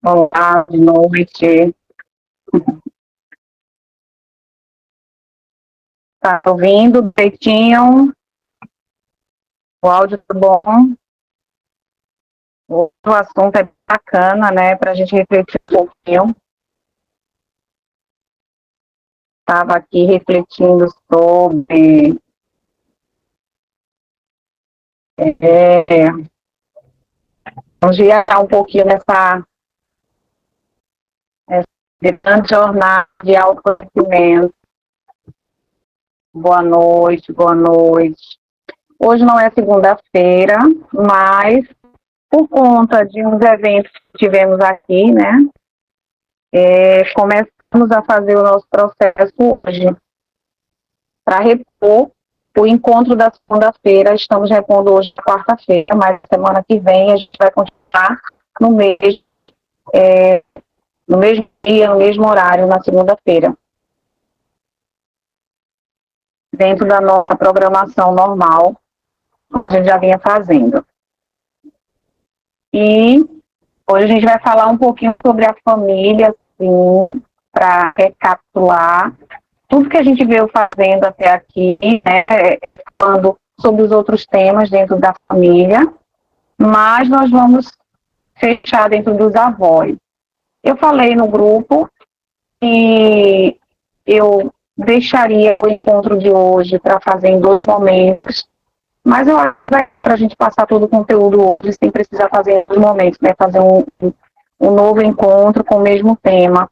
Olá, de noite. Tá ouvindo direitinho? O áudio tá bom? O assunto é bacana, né? Para a gente refletir um pouquinho. Estava aqui refletindo sobre vamos viajar um pouquinho nessa grande jornada de autoconhecimento. Boa noite, boa noite. Hoje não é segunda-feira, mas por conta de uns eventos que tivemos aqui, né? Começamos a fazer o nosso processo hoje para repor o encontro da segunda-feira. Estamos repondo hoje na quarta-feira, mas semana que vem a gente vai continuar no mesmo dia, no mesmo horário, na segunda-feira, dentro da nossa programação normal, que a gente já vinha fazendo. E hoje a gente vai falar um pouquinho sobre a família, assim, para recapitular tudo que a gente veio fazendo até aqui, né, falando sobre os outros temas dentro da família, mas nós vamos fechar dentro dos avós. Eu falei no grupo que eu deixaria o encontro de hoje para fazer em 2 momentos, mas eu acho que para a gente passar todo o conteúdo hoje, sem precisar fazer em 2 momentos, né, fazer um novo encontro com o mesmo tema.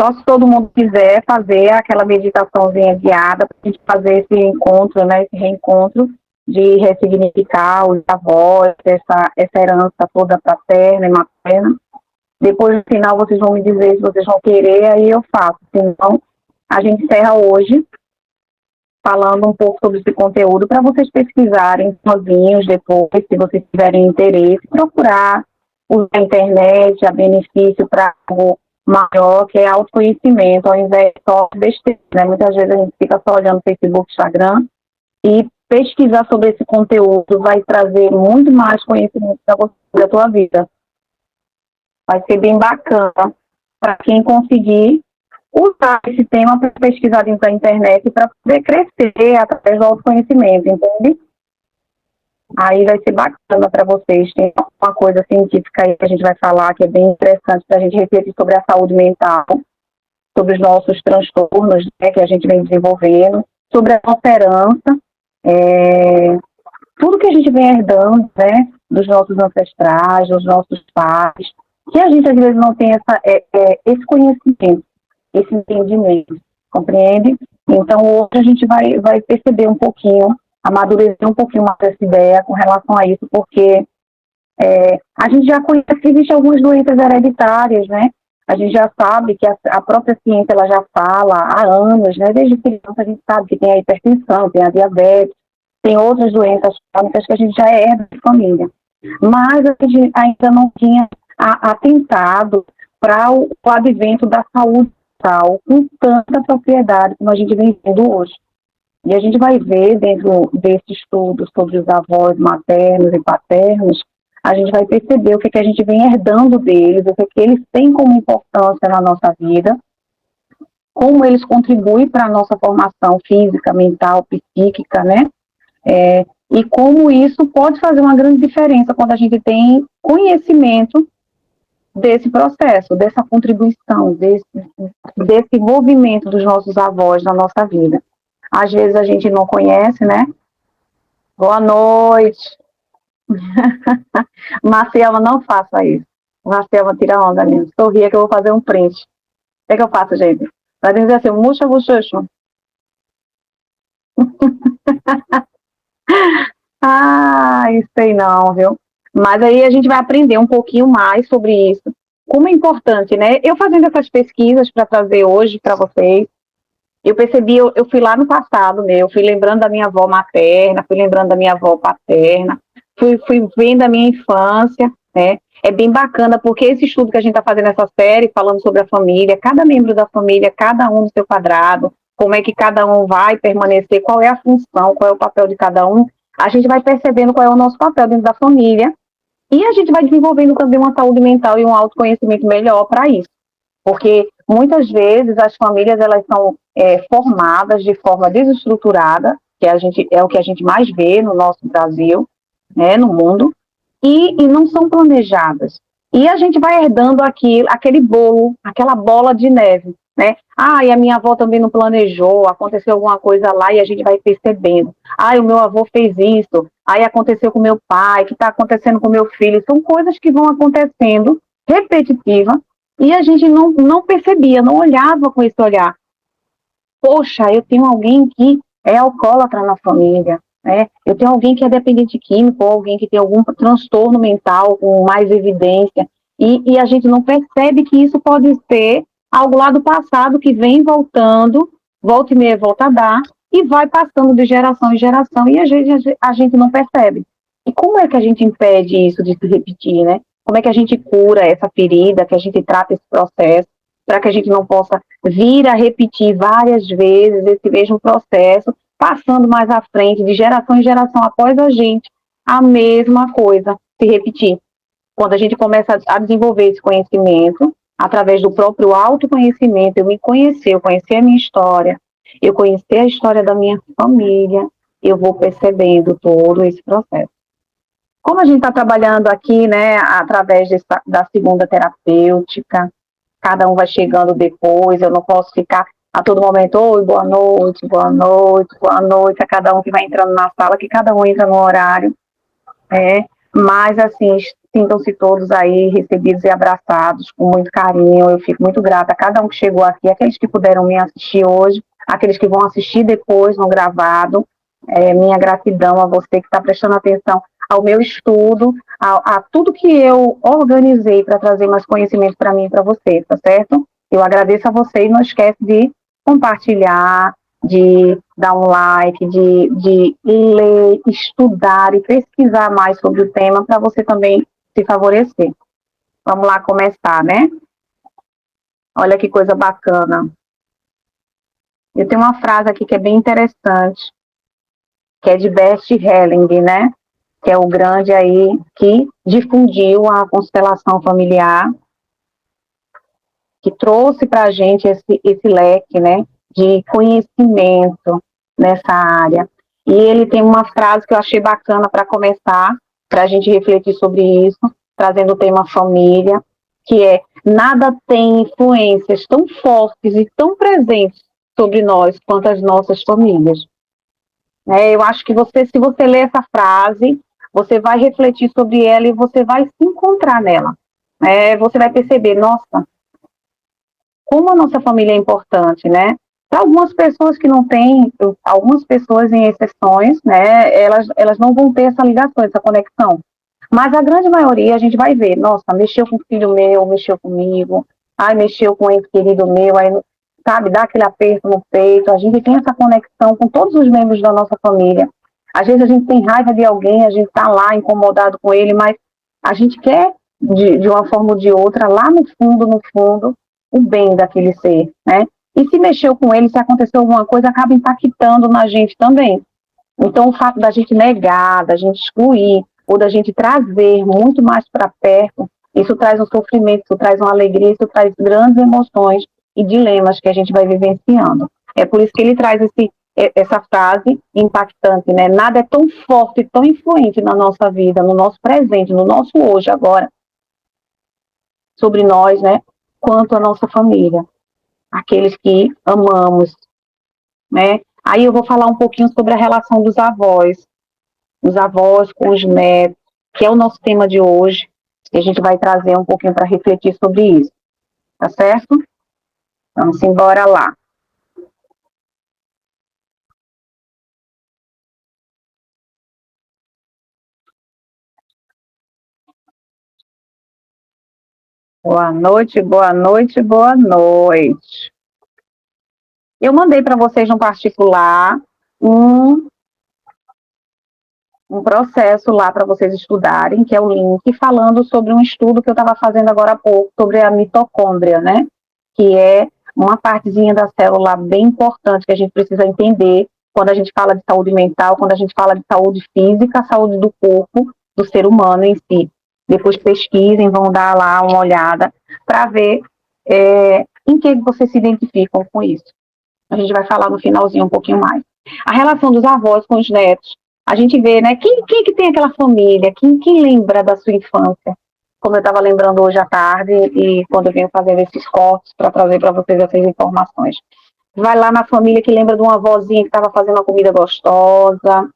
Só se todo mundo quiser fazer aquela meditaçãozinha guiada para a gente fazer esse encontro, né, esse reencontro de ressignificar os avós, essa herança toda paterna e materna. Depois, no final, vocês vão me dizer se vocês vão querer, aí eu faço. Então, a gente encerra hoje falando um pouco sobre esse conteúdo para vocês pesquisarem sozinhos depois, se vocês tiverem interesse, procurar usar a internet a benefício para algo maior, que é autoconhecimento, ao invés de só besteira, né? Muitas vezes a gente fica só olhando Facebook, Instagram, e pesquisar sobre esse conteúdo vai trazer muito mais conhecimento para você da tua vida. Vai ser bem bacana para quem conseguir usar esse tema para pesquisar dentro da internet para poder crescer através do autoconhecimento, entende? Aí vai ser bacana para vocês. Tem uma coisa científica aí que a gente vai falar que é bem interessante para a gente refletir sobre a saúde mental, sobre os nossos transtornos, né, que a gente vem desenvolvendo, sobre a nossa herança, tudo que a gente vem herdando, né, dos nossos ancestrais, dos nossos pais, que a gente às vezes não tem esse conhecimento, esse entendimento, compreende? Então hoje a gente vai perceber um pouquinho, amadurecer um pouquinho mais essa ideia com relação a isso, porque a gente já conhece que existem algumas doenças hereditárias, né? A gente já sabe que a própria ciência ela já fala há anos, né? Desde criança a gente sabe que tem a hipertensão, tem a diabetes, tem outras doenças crônicas que a gente já herda de família. Mas a gente ainda não tinha atentado para o advento da saúde mental com tanta propriedade como a gente vem vendo hoje. E a gente vai ver dentro desse estudo sobre os avós maternos e paternos, a gente vai perceber o que a gente vem herdando deles, o que eles têm como importância na nossa vida, como eles contribuem para a nossa formação física, mental, psíquica, né? E como isso pode fazer uma grande diferença quando a gente tem conhecimento desse processo, dessa contribuição, desse envolvimento dos nossos avós na nossa vida. Às vezes a gente não conhece, né? Boa noite. Marcela, não faça isso. Marcela, tira a onda mesmo. Sorria que eu vou fazer um print. O que eu faço, gente? Vai dizer assim, murcha, bochecho. Isso aí não, viu? Mas aí a gente vai aprender um pouquinho mais sobre isso. Como é importante, né? Eu fazendo essas pesquisas para trazer hoje para vocês, eu percebi, eu fui lá no passado, né? Eu fui lembrando da minha avó materna, fui lembrando da minha avó paterna, fui vendo a minha infância, né? É bem bacana, porque esse estudo que a gente está fazendo nessa série, falando sobre a família, cada membro da família, cada um no seu quadrado, como é que cada um vai permanecer, qual é a função, qual é o papel de cada um, a gente vai percebendo qual é o nosso papel dentro da família E a gente vai desenvolvendo também uma saúde mental e um autoconhecimento melhor para isso. Porque muitas vezes as famílias elas são formadas de forma desestruturada, que é o que a gente mais vê no nosso Brasil, né, no mundo, e não são planejadas. E a gente vai herdando aquele bolo, aquela bola de neve, né? Ah, e a minha avó também não planejou, aconteceu alguma coisa lá e a gente vai percebendo. Ah, o meu avô fez isso, aí aconteceu com meu pai, que está acontecendo com meu filho. São coisas que vão acontecendo repetitiva e a gente não percebia, não olhava com esse olhar. Poxa, eu tenho alguém que é alcoólatra na família, né? Eu tenho alguém que é dependente químico, ou alguém que tem algum transtorno mental com mais evidência, e a gente não percebe que isso pode ser algo lá do passado que vem voltando, volta e meia, volta a dar, e vai passando de geração em geração, e a gente não percebe. E como é que a gente impede isso de se repetir, né? Como é que a gente cura essa ferida, que a gente trata esse processo, para que a gente não possa vir a repetir várias vezes esse mesmo processo, passando mais à frente, de geração em geração após a gente, a mesma coisa se repetir. Quando a gente começa a desenvolver esse conhecimento, através do próprio autoconhecimento, eu me conhecer, eu conhecer a minha história, eu conhecer a história da minha família, eu vou percebendo todo esse processo. Como a gente está trabalhando aqui, né, através da segunda terapêutica, cada um vai chegando depois, eu não posso ficar a todo momento, oi, boa noite, boa noite, boa noite, a cada um que vai entrando na sala, que cada um entra no horário, mas assim, sintam-se todos aí recebidos e abraçados com muito carinho, eu fico muito grata a cada um que chegou aqui, aqueles que puderam me assistir hoje, aqueles que vão assistir depois no gravado, minha gratidão a você que está prestando atenção ao meu estudo, a tudo que eu organizei para trazer mais conhecimento para mim e para você, tá certo? Eu agradeço a você e não esquece de compartilhar, de dar um like, de ler, estudar e pesquisar mais sobre o tema para você também se favorecer. Vamos lá começar, né? Olha que coisa bacana. Eu tenho uma frase aqui que é bem interessante, que é de Bert Helling, né? Que é o grande aí que difundiu a constelação familiar, que trouxe para a gente esse leque, né, de conhecimento nessa área. E ele tem uma frase que eu achei bacana para começar, para a gente refletir sobre isso, trazendo o tema família, que é: nada tem influências tão fortes e tão presentes sobre nós quanto as nossas famílias. Eu acho que se você ler essa frase, você vai refletir sobre ela e você vai se encontrar nela. Você vai perceber, nossa, como a nossa família é importante, né? Para algumas pessoas que não têm, algumas pessoas em exceções, né, elas não vão ter essa ligação, essa conexão. Mas a grande maioria a gente vai ver, nossa, mexeu com o filho meu, mexeu comigo, mexeu com um ente querido meu, aí, sabe, dá aquele aperto no peito, a gente tem essa conexão com todos os membros da nossa família. Às vezes a gente tem raiva de alguém, a gente está lá incomodado com ele, mas a gente quer, de uma forma ou de outra, lá no fundo, o bem daquele ser, né? E se mexeu com ele, se aconteceu alguma coisa, acaba impactando na gente também. Então, o fato da gente negar, da gente excluir, ou da gente trazer muito mais para perto, isso traz um sofrimento, isso traz uma alegria, isso traz grandes emoções e dilemas que a gente vai vivenciando. É por isso que ele traz essa frase impactante, né? Nada é tão forte e tão influente na nossa vida, no nosso presente, no nosso hoje, agora, sobre nós, né? Quanto a nossa família, aqueles que amamos, né? Aí eu vou falar um pouquinho sobre a relação dos avós com os netos, que é o nosso tema de hoje, e a gente vai trazer um pouquinho para refletir sobre isso, tá certo? Vamos embora lá. Boa noite, boa noite, boa noite. Eu mandei para vocês no particular um processo lá para vocês estudarem, que é o link, falando sobre um estudo que eu estava fazendo agora há pouco, sobre a mitocôndria, né? Que é uma partezinha da célula bem importante que a gente precisa entender quando a gente fala de saúde mental, quando a gente fala de saúde física, saúde do corpo, do ser humano em si. Depois pesquisem, vão dar lá uma olhada para ver em que vocês se identificam com isso. A gente vai falar no finalzinho um pouquinho mais. A relação dos avós com os netos. A gente vê, né? Quem que tem aquela família? Quem lembra da sua infância? Como eu estava lembrando hoje à tarde e quando eu venho fazendo esses cortes para trazer para vocês essas informações. Vai lá na família que lembra de uma avózinha que estava fazendo uma comida gostosa,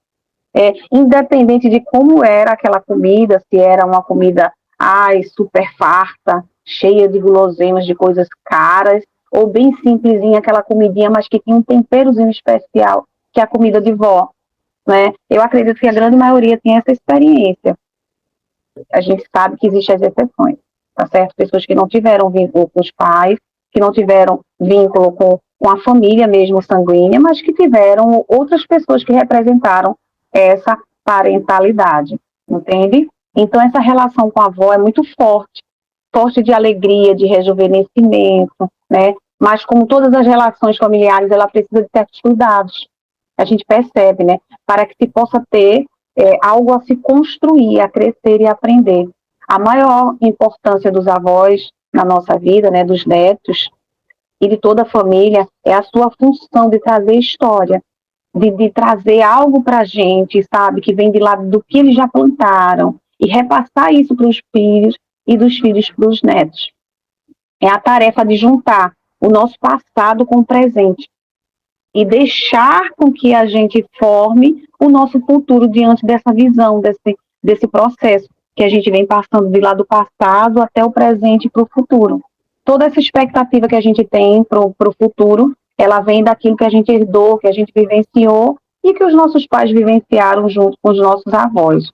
independente de como era aquela comida, se era uma comida, super farta, cheia de guloseimas, de coisas caras, ou bem simplesinha aquela comidinha, mas que tinha um temperozinho especial, que é a comida de vó, né? Eu acredito que a grande maioria tem essa experiência. A gente sabe que existem as exceções, tá certo? Pessoas que não tiveram vínculo com os pais, que não tiveram vínculo com a família mesmo sanguínea, mas que tiveram outras pessoas que representaram essa parentalidade, entende? Então, essa relação com a avó é muito forte, forte de alegria, de rejuvenescimento, né? Mas, como todas as relações familiares, ela precisa de certos cuidados. A gente percebe, né? Para que se possa ter algo a se construir, a crescer e aprender. A maior importância dos avós na nossa vida, né? Dos netos e de toda a família, é a sua função de trazer história, de trazer algo para a gente, sabe, que vem de lá do que eles já plantaram, e repassar isso para os filhos e dos filhos para os netos. É a tarefa de juntar o nosso passado com o presente e deixar com que a gente forme o nosso futuro diante dessa visão, desse processo que a gente vem passando de lá do passado até o presente e para o futuro. Toda essa expectativa que a gente tem para o futuro, ela vem daquilo que a gente herdou, que a gente vivenciou e que os nossos pais vivenciaram junto com os nossos avós.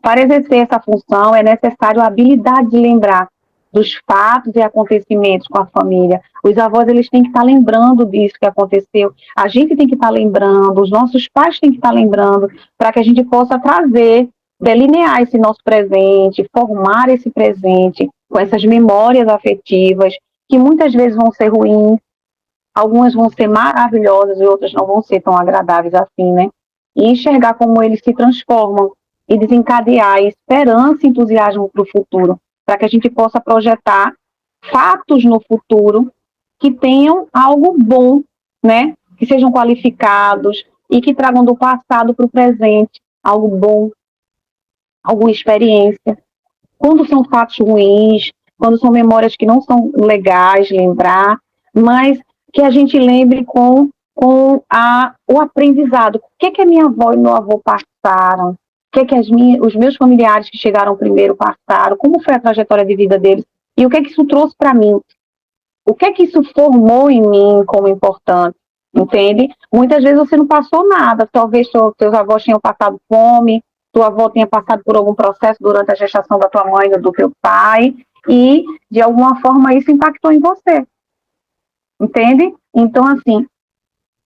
Para exercer essa função, é necessário a habilidade de lembrar dos fatos e acontecimentos com a família. Os avós, eles têm que estar lembrando disso que aconteceu. A gente tem que estar lembrando, os nossos pais têm que estar lembrando, para que a gente possa trazer, delinear esse nosso presente, formar esse presente com essas memórias afetivas, que muitas vezes vão ser ruins, algumas vão ser maravilhosas e outras não vão ser tão agradáveis assim, né? E enxergar como eles se transformam e desencadear esperança e entusiasmo para o futuro, para que a gente possa projetar fatos no futuro que tenham algo bom, né? Que sejam qualificados e que tragam do passado para o presente algo bom, alguma experiência. Quando são fatos ruins, quando são memórias que não são legais lembrar, mas que a gente lembre com o aprendizado. O que a minha avó e meu avô passaram? O que os meus familiares que chegaram primeiro passaram? Como foi a trajetória de vida deles? E o que isso trouxe para mim? O que isso formou em mim como importante? Entende? Muitas vezes você não passou nada. Talvez seus avós tenham passado fome, tua avó tenha passado por algum processo durante a gestação da tua mãe ou do teu pai, e, de alguma forma, isso impactou em você. Entende? Então, assim,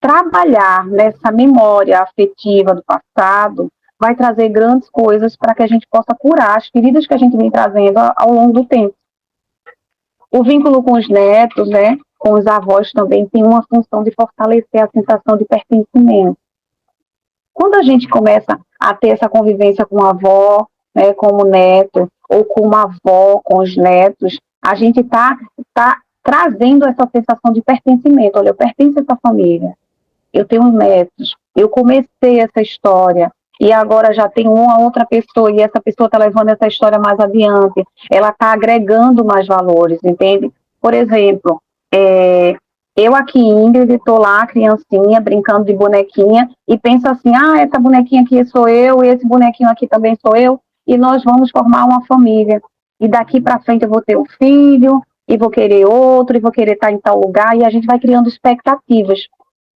trabalhar nessa memória afetiva do passado vai trazer grandes coisas para que a gente possa curar as feridas que a gente vem trazendo ao longo do tempo. O vínculo com os netos, né, com os avós também tem uma função de fortalecer a sensação de pertencimento. Quando a gente começa a ter essa convivência com a avó, né, com o neto, ou com uma avó, com os netos, a gente está trazendo essa sensação de pertencimento. Olha, eu pertenço a essa família, eu tenho netos, eu comecei essa história, e agora já tem uma outra pessoa, e essa pessoa está levando essa história mais adiante, ela está agregando mais valores, entende? Por exemplo, eu aqui, Ingrid, estou lá, criancinha, brincando de bonequinha, e penso assim, essa bonequinha aqui sou eu, e esse bonequinho aqui também sou eu, e nós vamos formar uma família. E daqui para frente eu vou ter um filho, e vou querer outro, e vou querer estar em tal lugar, e a gente vai criando expectativas.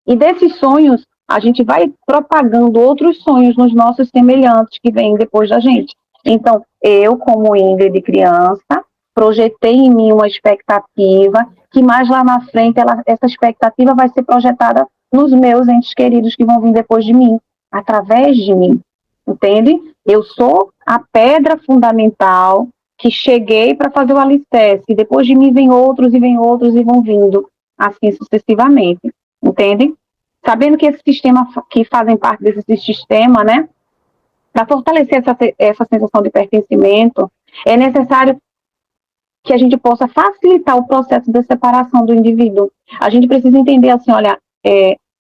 E desses sonhos, a gente vai propagando outros sonhos nos nossos semelhantes que vêm depois da gente. Então, eu, como Ingrid criança, projetei em mim uma expectativa que mais lá na frente essa expectativa vai ser projetada nos meus entes queridos que vão vir depois de mim, através de mim, entende? Eu sou a pedra fundamental que cheguei para fazer o alicerce, e depois de mim vem outros e vão vindo, assim sucessivamente, entende? Sabendo que esse sistema, que fazem parte desse sistema, né, para fortalecer essa sensação de pertencimento, É necessário que a gente possa facilitar o processo de separação do indivíduo. A gente precisa entender assim, olha,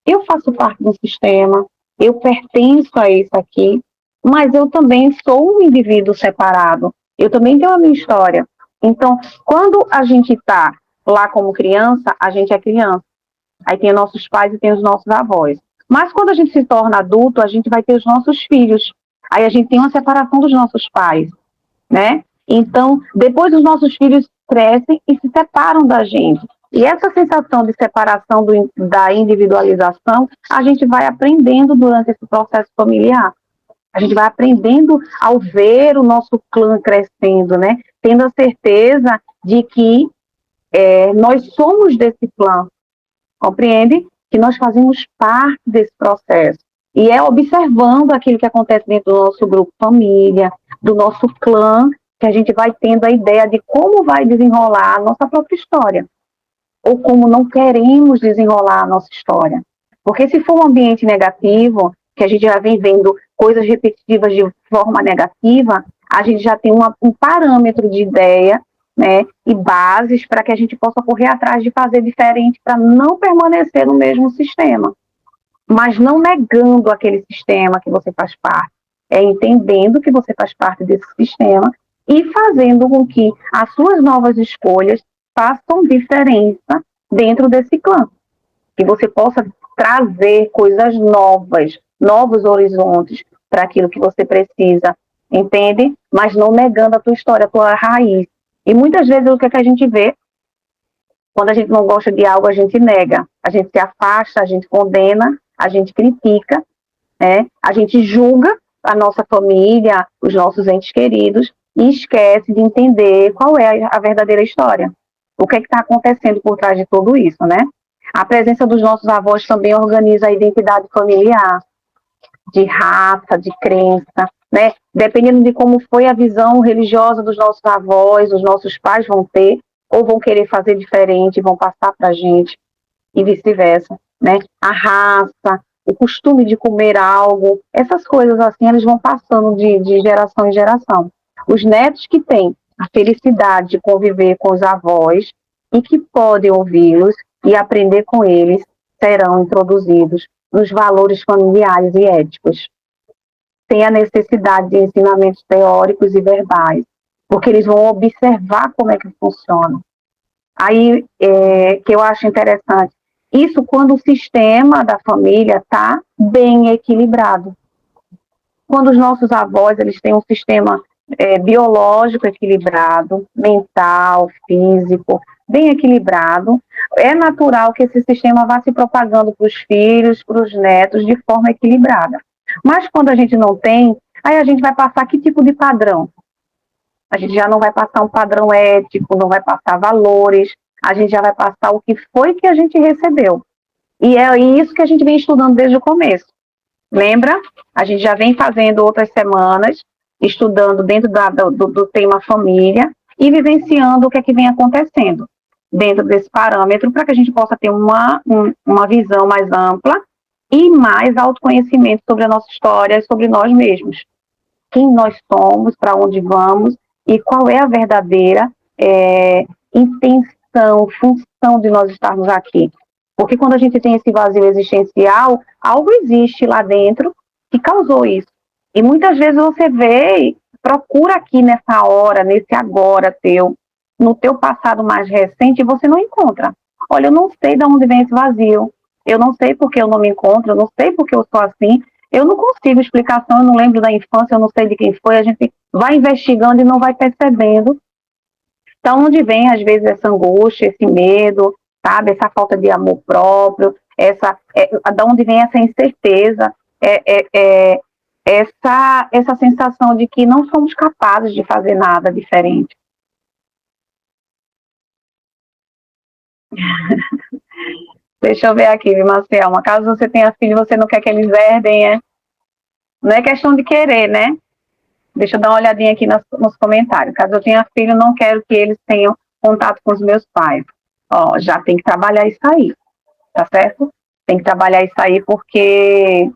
eu faço parte do sistema, eu pertenço a isso aqui, mas eu também sou um indivíduo separado, eu também tenho a minha história. Então, quando a gente está lá como criança, a gente é criança. Aí tem nossos pais e tem os nossos avós. Mas quando a gente se torna adulto, a gente vai ter os nossos filhos. Aí a gente tem uma separação dos nossos pais, né? Então, depois os nossos filhos crescem e se separam da gente. E essa sensação de separação da individualização, a gente vai aprendendo durante esse processo familiar. A gente vai aprendendo ao ver o nosso clã crescendo, né? Tendo a certeza de que nós somos desse clã, compreende? Que nós fazemos parte desse processo. E é observando aquilo que acontece dentro do nosso grupo família, do nosso clã, que a gente vai tendo a ideia de como vai desenrolar a nossa própria história. Ou como não queremos desenrolar a nossa história. Porque se for um ambiente negativo, que a gente já vem vendo coisas repetitivas de forma negativa, a gente já tem um parâmetro de ideia, né, e bases para que a gente possa correr atrás de fazer diferente para não permanecer no mesmo sistema. Mas não negando aquele sistema que você faz parte, é entendendo que você faz parte desse sistema e fazendo com que as suas novas escolhas façam diferença dentro desse clã. Que você possa trazer coisas novas, novos horizontes para aquilo que você precisa, entende? Mas não negando a tua história, a tua raiz. E muitas vezes o que a gente vê, quando a gente não gosta de algo, a gente nega, a gente se afasta, a gente condena, a gente critica, né? A gente julga a nossa família, os nossos entes queridos, e esquece de entender qual é a verdadeira história. O que está acontecendo por trás de tudo isso, né? A presença dos nossos avós também organiza a identidade familiar, de raça, de crença, né? Dependendo de como foi a visão religiosa dos nossos avós, os nossos pais vão ter, ou vão querer fazer diferente, vão passar para a gente, e vice-versa, né? A raça, o costume de comer algo, essas coisas assim, eles vão passando de geração em geração. Os netos que têm a felicidade de conviver com os avós e que podem ouvi-los e aprender com eles, serão introduzidos nos valores familiares e éticos. Tem a necessidade de ensinamentos teóricos e verbais, porque eles vão observar como é que funciona. Aí, que eu acho interessante, isso quando o sistema da família está bem equilibrado. Quando os nossos avós, eles têm um sistema biológico equilibrado, mental, físico, bem equilibrado, é natural que esse sistema vá se propagando para os filhos, para os netos, de forma equilibrada. Mas quando a gente não tem, aí a gente vai passar que tipo de padrão? A gente já não vai passar um padrão ético, não vai passar valores, a gente já vai passar o que foi que a gente recebeu. E é isso que a gente vem estudando desde o começo. Lembra? A gente já vem fazendo outras semanas, estudando dentro do tema família e vivenciando o que é que vem acontecendo dentro desse parâmetro para que a gente possa ter uma visão mais ampla e mais autoconhecimento sobre a nossa história e sobre nós mesmos. Quem nós somos, para onde vamos e qual é a verdadeira intenção, função de nós estarmos aqui. Porque quando a gente tem esse vazio existencial, algo existe lá dentro que causou isso. E muitas vezes você vê, procura aqui nessa hora, nesse agora teu, no teu passado mais recente, e você não encontra. Olha, eu não sei de onde vem esse vazio, eu não sei porque eu não me encontro, eu não sei porque eu sou assim, eu não consigo explicação, eu não lembro da infância, eu não sei de quem foi, a gente vai investigando e não vai percebendo. Então, onde vem, às vezes, essa angústia, esse medo, sabe? Essa falta de amor próprio, de onde vem essa incerteza, essa sensação de que não somos capazes de fazer nada diferente. Deixa eu ver aqui, Marcel. Caso você tenha filho, você não quer que eles herdem, não é questão de querer, né? Deixa eu dar uma olhadinha aqui nos comentários. Caso eu tenha filho, não quero que eles tenham contato com os meus pais. Ó, já tem que trabalhar isso aí, tá certo? Tem que trabalhar isso aí porque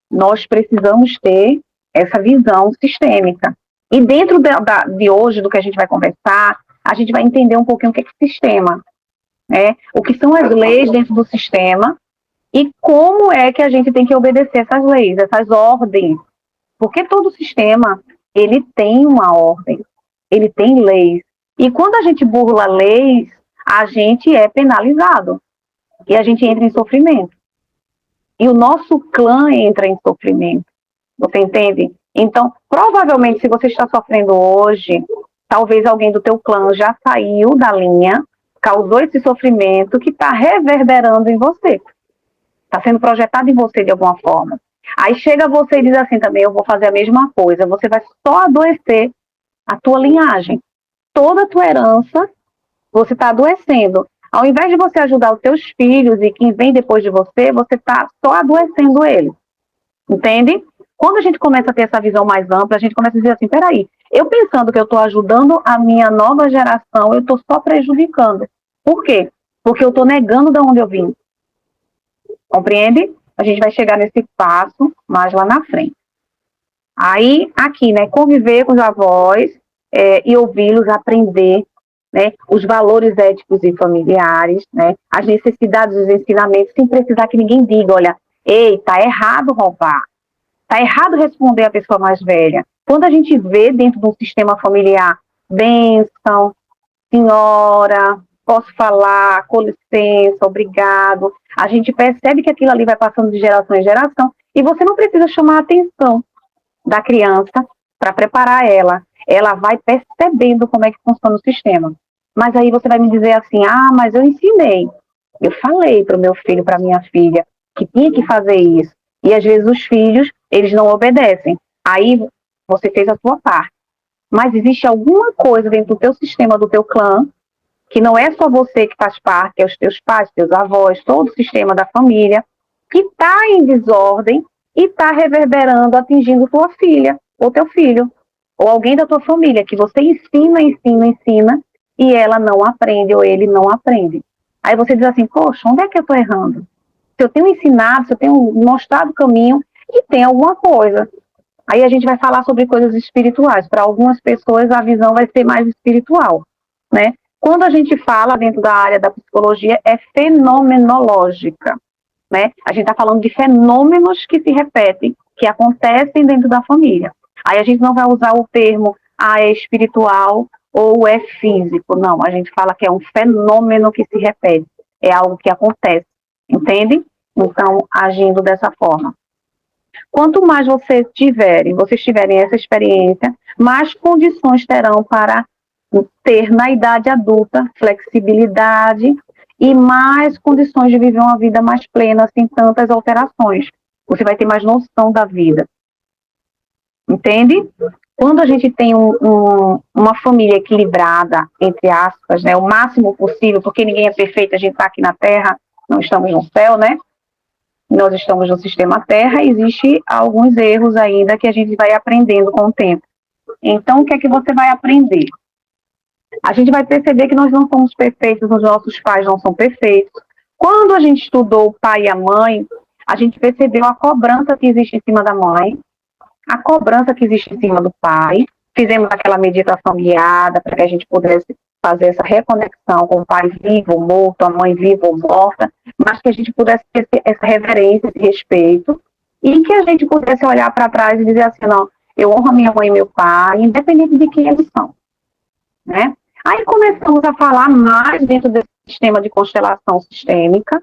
nós precisamos ter essa visão sistêmica. E dentro de hoje, do que a gente vai conversar, a gente vai entender um pouquinho o que é sistema, né? O que são as leis dentro do sistema e como é que a gente tem que obedecer essas leis, essas ordens. Porque todo sistema, ele tem uma ordem, ele tem leis. E quando a gente burla leis, a gente é penalizado. E a gente entra em sofrimento. E o nosso clã entra em sofrimento. Você entende? Então, provavelmente, se você está sofrendo hoje, talvez alguém do teu clã já saiu da linha, causou esse sofrimento que está reverberando em você. Está sendo projetado em você de alguma forma. Aí chega você e diz assim também, eu vou fazer a mesma coisa. Você vai só adoecer a tua linhagem. Toda a tua herança, você está adoecendo. Ao invés de você ajudar os teus filhos e quem vem depois de você está só adoecendo eles. Entende? Quando a gente começa a ter essa visão mais ampla, a gente começa a dizer assim, peraí, eu pensando que eu estou ajudando a minha nova geração, eu estou só prejudicando. Por quê? Porque eu estou negando de onde eu vim. Compreende? A gente vai chegar nesse passo mais lá na frente. Aí, aqui, né, conviver com os avós e ouvi-los, aprender, né, os valores éticos e familiares, né, as necessidades dos ensinamentos, sem precisar que ninguém diga, olha, ei, tá errado roubar, tá errado responder a pessoa mais velha. Quando a gente vê dentro de um sistema familiar, bênção, senhora, posso falar, com licença, obrigado, a gente percebe que aquilo ali vai passando de geração em geração e você não precisa chamar a atenção da criança para preparar ela. Ela vai percebendo como é que funciona o sistema. Mas aí você vai me dizer assim, mas eu ensinei. Eu falei para o meu filho, para a minha filha, que tinha que fazer isso. E às vezes os filhos, eles não obedecem. Aí você fez a sua parte. Mas existe alguma coisa dentro do teu sistema, do teu clã, que não é só você que faz parte, é os teus pais, teus avós, todo o sistema da família, que está em desordem e está reverberando, atingindo tua filha, ou teu filho, ou alguém da tua família, que você ensina, e ela não aprende, ou ele não aprende. Aí você diz assim, poxa, onde é que eu estou errando? Se eu tenho ensinado, se eu tenho mostrado o caminho, e tem alguma coisa. Aí a gente vai falar sobre coisas espirituais. Para algumas pessoas a visão vai ser mais espiritual, né? Quando a gente fala dentro da área da psicologia, é fenomenológica, né? A gente está falando de fenômenos que se repetem, que acontecem dentro da família. Aí a gente não vai usar o termo é espiritual ou é físico, não. A gente fala que é um fenômeno que se repete, é algo que acontece, entende? Então, agindo dessa forma. Quanto mais vocês tiverem essa experiência, mais condições terão para ter na idade adulta flexibilidade e mais condições de viver uma vida mais plena, sem tantas alterações. Você vai ter mais noção da vida. Entende? Quando a gente tem uma família equilibrada, entre aspas, né, o máximo possível, porque ninguém é perfeito, a gente está aqui na Terra, não estamos no céu, né? Nós estamos no sistema Terra, existe alguns erros ainda que a gente vai aprendendo com o tempo. Então, o que é que você vai aprender? A gente vai perceber que nós não somos perfeitos, os nossos pais não são perfeitos. Quando a gente estudou o pai e a mãe, a gente percebeu a cobrança que existe em cima da mãe, a cobrança que existe em cima do pai. Fizemos aquela meditação guiada para que a gente pudesse fazer essa reconexão com o pai vivo ou morto, a mãe viva ou morta, mas que a gente pudesse ter essa reverência, esse respeito, e que a gente pudesse olhar para trás e dizer assim, não, eu honro a minha mãe e meu pai, independente de quem eles são, né? Aí começamos a falar mais dentro desse sistema de constelação sistêmica,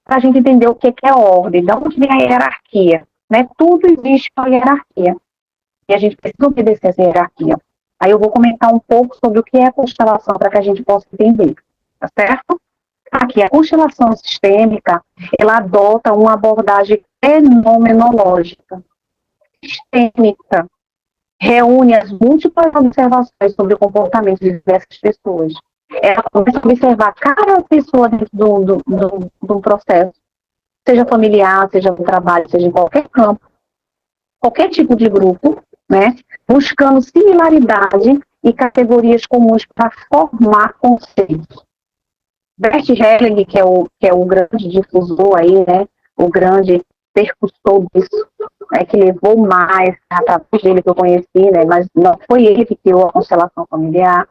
para a gente entender o que é ordem, de onde vem a hierarquia, né? Tudo existe uma hierarquia, e a gente precisa obedecer essa hierarquia. Aí eu vou comentar um pouco sobre o que é a constelação, para que a gente possa entender, tá certo? Aqui, a constelação sistêmica, ela adota uma abordagem fenomenológica, sistêmica, reúne as múltiplas observações sobre o comportamento de diversas pessoas. Ela começa a observar cada pessoa dentro do processo, seja familiar, seja no trabalho, seja em qualquer campo, qualquer tipo de grupo, né, buscando similaridade e categorias comuns para formar conceitos. Bert Helling, que é o grande difusor aí, né, o grande percussor disso, que levou mais, através dele que eu conheci, né, mas não foi ele que criou a constelação familiar,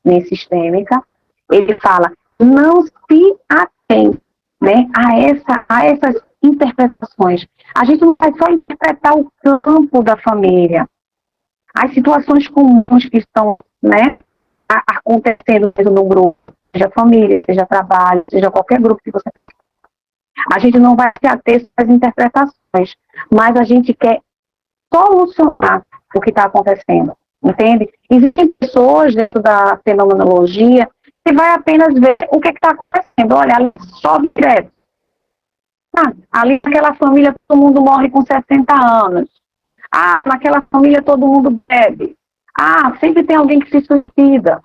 nem sistêmica. Ele fala, não se atém, né, a essas interpretações. A gente não vai só interpretar o campo da família, as situações comuns que estão, né, acontecendo dentro do grupo, seja família, seja trabalho, seja qualquer grupo que você... A gente não vai se ater às interpretações, mas a gente quer solucionar o que está acontecendo, entende? Existem pessoas dentro da fenomenologia que vai apenas ver o que está acontecendo. Olha, ali sobe direto. Ali naquela família todo mundo morre com 60 anos. Naquela família todo mundo bebe. Sempre tem alguém que se suicida.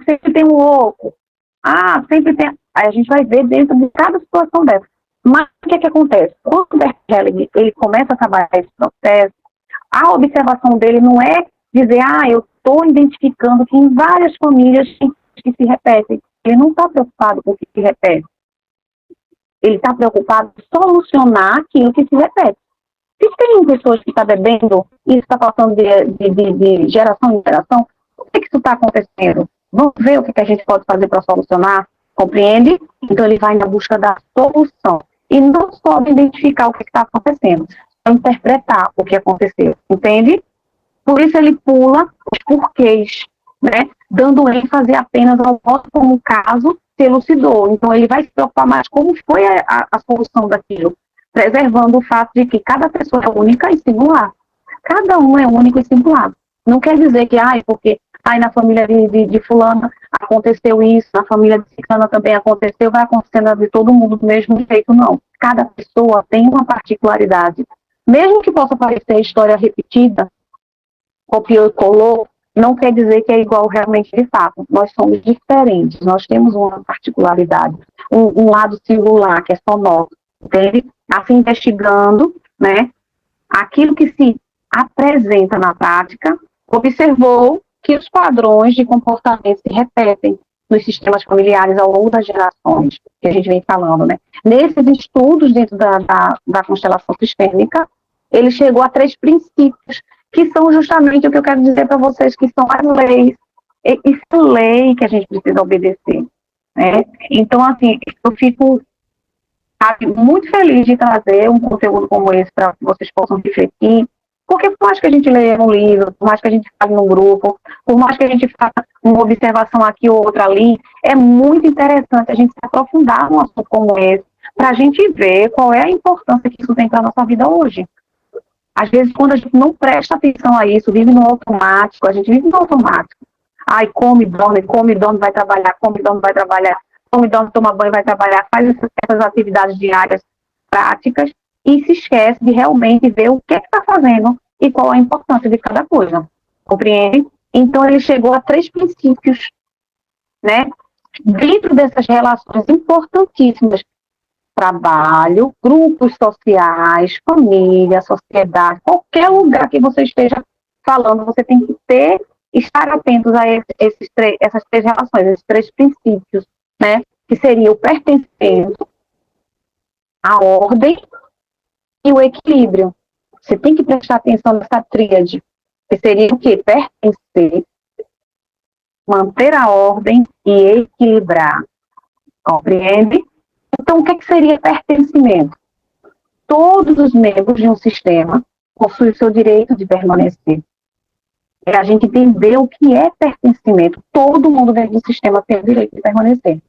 Sempre tem um louco. Sempre tem... Aí a gente vai ver dentro de cada situação dessa. Mas o que acontece? Quando o Bert Helling, ele começa a trabalhar esse processo, a observação dele não é dizer, eu estou identificando que em várias famílias que se repetem. Ele não está preocupado com o que se repete. Ele está preocupado em solucionar aquilo que se repete. Se tem pessoas que estão bebendo e isso está passando de geração em geração, por que isso está acontecendo? Vamos ver o que a gente pode fazer para solucionar, compreende? Então ele vai na busca da solução. E não só identificar o que está acontecendo, só interpretar o que aconteceu, entende? Por isso ele pula os porquês, né? Dando ênfase apenas ao modo como o caso se elucidou. Então ele vai se preocupar mais como foi a solução daquilo, preservando o fato de que cada pessoa é única e singular. Cada um é único e singular. Não quer dizer que, porque na família de fulana aconteceu isso, na família de ciclana também aconteceu, vai acontecer na de todo mundo do mesmo jeito, não. Cada pessoa tem uma particularidade. Mesmo que possa parecer a história repetida, copiou e colou, não quer dizer que é igual realmente de fato. Nós somos diferentes, nós temos uma particularidade, um lado singular, que é só nosso, entende? Assim, investigando, né, aquilo que se apresenta na prática, observou que os padrões de comportamento se repetem nos sistemas familiares ao longo das gerações, que a gente vem falando, né? Nesses estudos dentro da constelação sistêmica, ele chegou a 3 princípios, que são justamente o que eu quero dizer para vocês, que são as leis. Isso é lei que a gente precisa obedecer, né? Então, assim, eu fico muito feliz de trazer um conteúdo como esse para que vocês possam refletir, porque por mais que a gente leia um livro, por mais que a gente fale num grupo, por mais que a gente faça uma observação aqui ou outra ali, é muito interessante a gente se aprofundar num assunto como esse, para a gente ver qual é a importância que isso tem para a nossa vida hoje. Às vezes, quando a gente não presta atenção a isso, vive no automático, a gente vive no automático. Come, dorme, vai trabalhar, come, dorme, vai trabalhar, come, dorme, toma banho, vai trabalhar, faz essas atividades diárias práticas e se esquece de realmente ver o que está fazendo e qual a importância de cada coisa. Compreende? Então, ele chegou a 3 princípios, né? Dentro dessas relações importantíssimas: trabalho, grupos sociais, família, sociedade, qualquer lugar que você esteja falando, você tem que estar atentos a essas 3 relações, esses 3 princípios, né? Que seria o pertencimento, a ordem e o equilíbrio. Você tem que prestar atenção nessa tríade, que seria o quê? Pertencer, manter a ordem e equilibrar. Compreende? Então, o que seria pertencimento? Todos os membros de um sistema possuem o seu direito de permanecer. É a gente entender o que é pertencimento. Todo mundo dentro do sistema tem o direito de permanecer.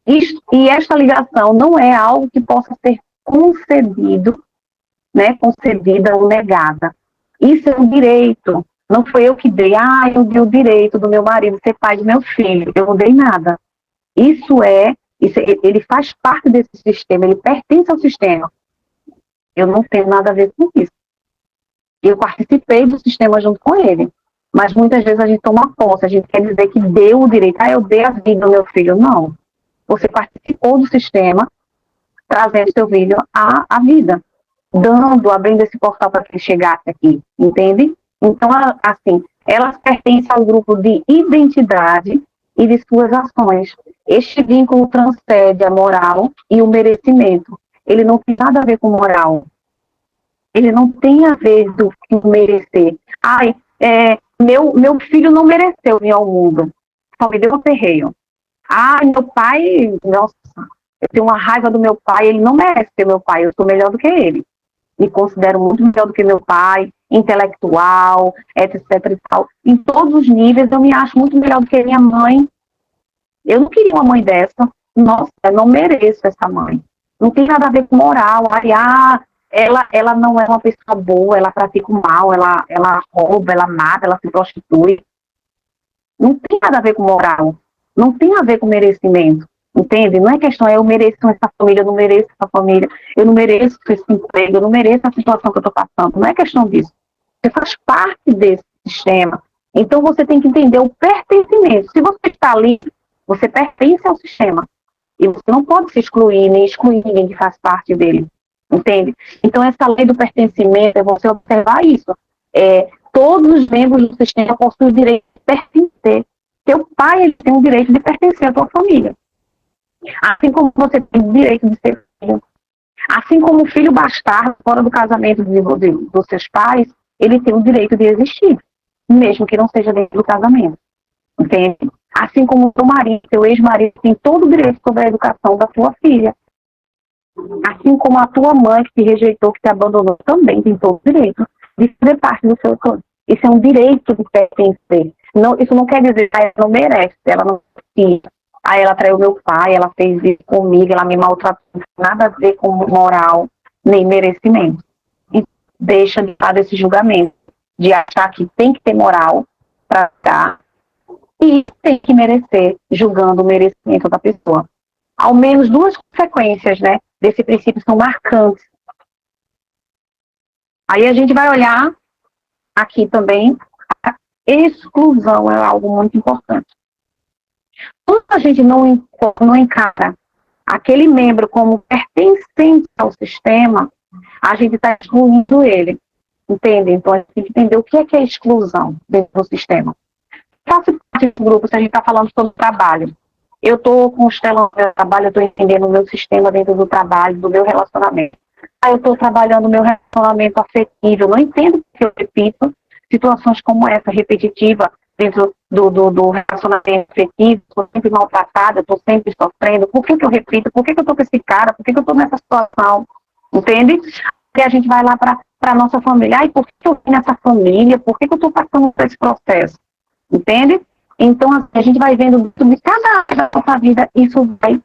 E esta ligação não é algo que possa ser concedido, né, concedida ou negada. Isso é um direito. Não foi eu que dei. Eu dei o direito do meu marido ser pai de meu filho. Eu não dei nada. Ele faz parte desse sistema, ele pertence ao sistema. Eu não tenho nada a ver com isso. Eu participei do sistema junto com ele. Mas muitas vezes a gente toma posse, a gente quer dizer que deu o direito. Eu dei a vida ao meu filho. Não. Você participou do sistema, trazendo seu filho à vida. Abrindo esse portal para que ele chegasse aqui. Entende? Então, assim, elas pertencem ao grupo de identidade e de suas ações. Este vínculo transcende a moral e o merecimento. Ele não tem nada a ver com moral. Ele não tem a ver do que merecer. Ai, meu filho não mereceu vir ao mundo. Só me deu um terreiro. Ai, meu pai, nossa, eu tenho uma raiva do meu pai, ele não merece ser meu pai, eu sou melhor do que ele. Me considero muito melhor do que meu pai, intelectual, etc e tal. Em todos os níveis, eu me acho muito melhor do que minha mãe. Eu não queria uma mãe dessa. Nossa, eu não mereço essa mãe. Não tem nada a ver com moral. Ai, ela não é uma pessoa boa, ela pratica o mal, ela rouba, ela mata, ela se prostitui. Não tem nada a ver com moral. Não tem a ver com merecimento. Entende? Não é questão, eu mereço essa família, eu não mereço essa família, eu não mereço esse emprego, eu não mereço a situação que eu estou passando. Não é questão disso. Você faz parte desse sistema. Então você tem que entender o pertencimento. Se você está ali, você pertence ao sistema. E você não pode se excluir, nem excluir ninguém que faz parte dele. Entende? Então essa lei do pertencimento é você observar isso. Todos os membros do sistema possuem o direito de pertencer. Seu pai, ele tem o direito de pertencer à tua família. Assim como você tem o direito de ser filho. Assim como o filho bastardo, fora do casamento dos seus pais, ele tem o direito de existir, mesmo que não seja dentro do casamento. Entende? Assim como o teu marido, teu ex-marido, tem todo o direito sobre a educação da tua filha. Assim como a tua mãe, que te rejeitou, que te abandonou, também tem todo o direito de fazer parte do seu corpo. Isso é um direito de pertencer. Não, isso não quer dizer que ela não merece, ela não precisa. Aí ela traiu meu pai, ela fez isso comigo, ela me maltratou. Nada a ver com moral, nem merecimento. E deixa de fazer esse julgamento, de achar que tem que ter moral para ficar e tem que merecer, julgando o merecimento da pessoa. Ao menos duas consequências, né, desse princípio são marcantes. Aí a gente vai olhar aqui também, a exclusão é algo muito importante. Quando a gente não encara aquele membro como pertencente ao sistema, a gente está excluindo ele, entende? Então a gente tem que entender o que é exclusão dentro do sistema. Faço parte do grupo, se a gente está falando sobre trabalho. Eu estou constelando o meu trabalho, eu estou entendendo o meu sistema dentro do trabalho, do meu relacionamento. Aí eu estou trabalhando o meu relacionamento afetivo, eu não entendo porque eu repito situações como essa, repetitiva, dentro do relacionamento afetivo, estou sempre maltratada, estou sempre sofrendo, por que eu repito, por que eu estou com esse cara, por que eu estou nessa situação, entende? E a gente vai lá para a nossa família, ai, por que eu vim nessa família, por que eu estou passando por esse processo, entende? Então, assim, a gente vai vendo de cada área da nossa vida, isso vai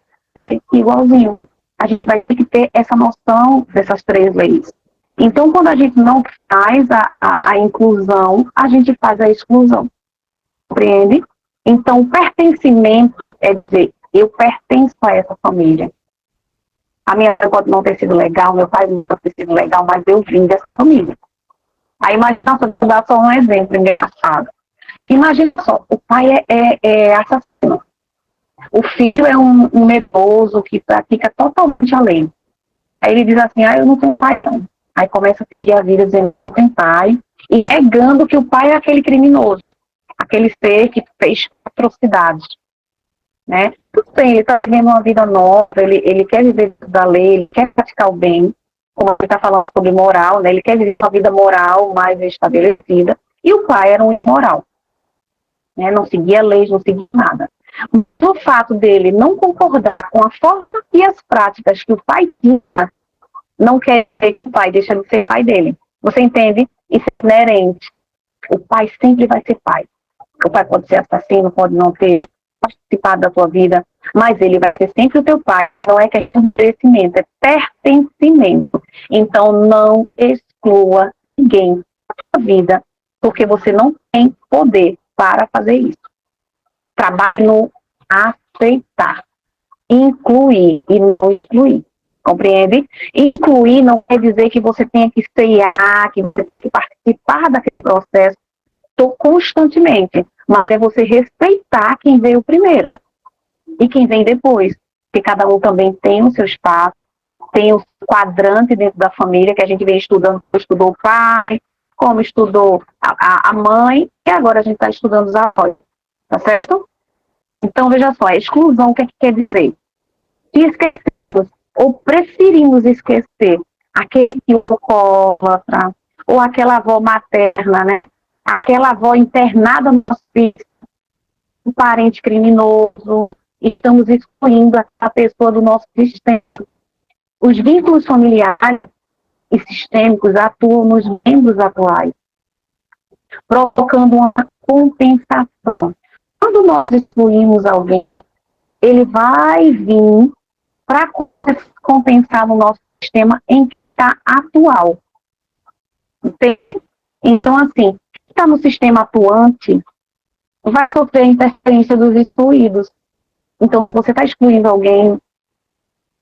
ser igualzinho. A gente vai ter que ter essa noção dessas três leis. Então, quando a gente não faz a inclusão, a gente faz a exclusão. Compreende? Então, o pertencimento é dizer, eu pertenço a essa família. A minha mãe pode não ter sido legal, meu pai não pode ter sido legal, mas eu vim dessa família. Aí, imagina, vou dar só um exemplo engraçado. Imagina só, o pai é assassino. O filho é um medroso que pratica totalmente a lei. Aí ele diz assim, eu não tenho pai não. Aí começa a seguir a vida dizendo que não tem pai e negando que o pai é aquele criminoso, aquele ser que fez atrocidades. Né? Tudo bem, ele está vivendo uma vida nova, ele quer viver da lei, ele quer praticar o bem, como ele está falando sobre moral, né? Ele quer viver uma vida moral mais estabelecida, e o pai era um imoral. Né? Não seguia leis, não seguia nada. O fato dele não concordar com a forma e as práticas que o pai tinha, não quer dizer que o pai deixa de ser pai dele. Você entende? Isso é inerente. O pai sempre vai ser pai. O pai pode ser assassino, pode não ter participado da tua vida, mas ele vai ser sempre o teu pai. Não é questão de crescimento, é pertencimento. Então não exclua ninguém da tua vida, porque você não tem poder para fazer isso. Trabalhe no aceitar, incluir e não excluir. Compreende? Incluir não quer dizer que você tenha que estrear, que você tenha que participar daquele processo constantemente, mas é você respeitar quem veio primeiro e quem vem depois, porque cada um também tem o seu espaço, tem o quadrante dentro da família que a gente vem estudando, estudou o pai, como estudou a mãe, e agora a gente está estudando os avós, tá certo? Então, veja só, a exclusão, o que é que quer dizer? Se esquecemos ou preferimos esquecer aquele tio alcoólatra, ou aquela avó materna, né? Aquela avó internada no hospício, um parente criminoso, e estamos excluindo a pessoa do nosso sistema. Os vínculos familiares e sistêmicos atuam nos membros atuais, provocando uma compensação. Quando nós excluímos alguém, ele vai vir para compensar no nosso sistema em que está atual. Entende? Então, assim, quem está no sistema atuante vai sofrer a interferência dos excluídos. Então, você está excluindo alguém,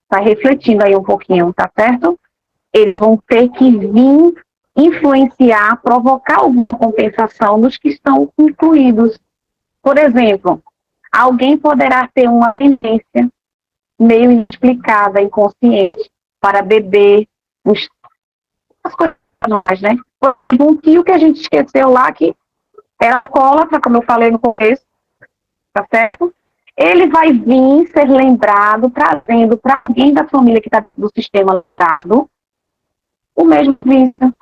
está refletindo aí um pouquinho, tá certo? Eles vão ter que vir influenciar, provocar alguma compensação nos que estão incluídos. Por exemplo, alguém poderá ter uma tendência meio inexplicada, inconsciente, para beber as coisas mais, né? Um tio que a gente esqueceu lá, que era alcoólatra, como eu falei no começo, tá certo? Ele vai vir ser lembrado, trazendo para alguém da família que está do sistema lotado o mesmo vício.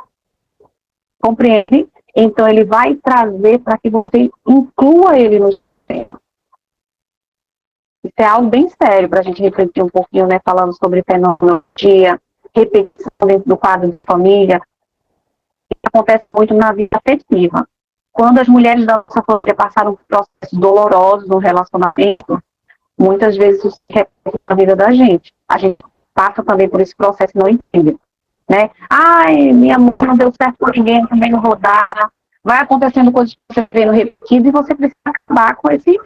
Compreende? Então, ele vai trazer para que você inclua ele no sistema. Isso é algo bem sério para a gente refletir um pouquinho, né? Falando sobre fenomenologia, repetição dentro do quadro de família. Isso acontece muito na vida afetiva. Quando as mulheres da nossa família passaram por processos dolorosos no relacionamento, muitas vezes isso se repete na vida da gente. A gente passa também por esse processo e não entende. Né? Ai, minha mãe não deu certo com ninguém, também não vou dar. Vai acontecendo coisas que você vê no repetido e você precisa acabar com esse,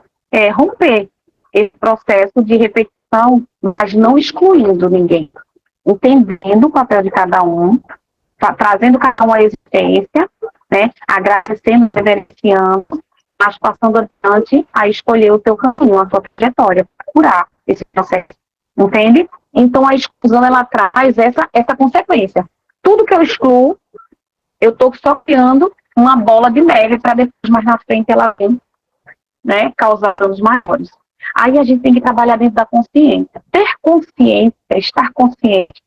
romper esse processo de repetição, mas não excluindo ninguém. Entendendo o papel de cada um, trazendo cada um à existência, né? Agradecendo, reverenciando, mas passando adiante a escolher o seu caminho, a sua trajetória, para curar esse processo. Entende? Então, a exclusão, ela traz essa consequência. Tudo que eu excluo, eu estou só criando uma bola de neve para depois, mais na frente, ela vem, né, causar danos maiores. Aí a gente tem que trabalhar dentro da consciência. Ter consciência, estar consciente,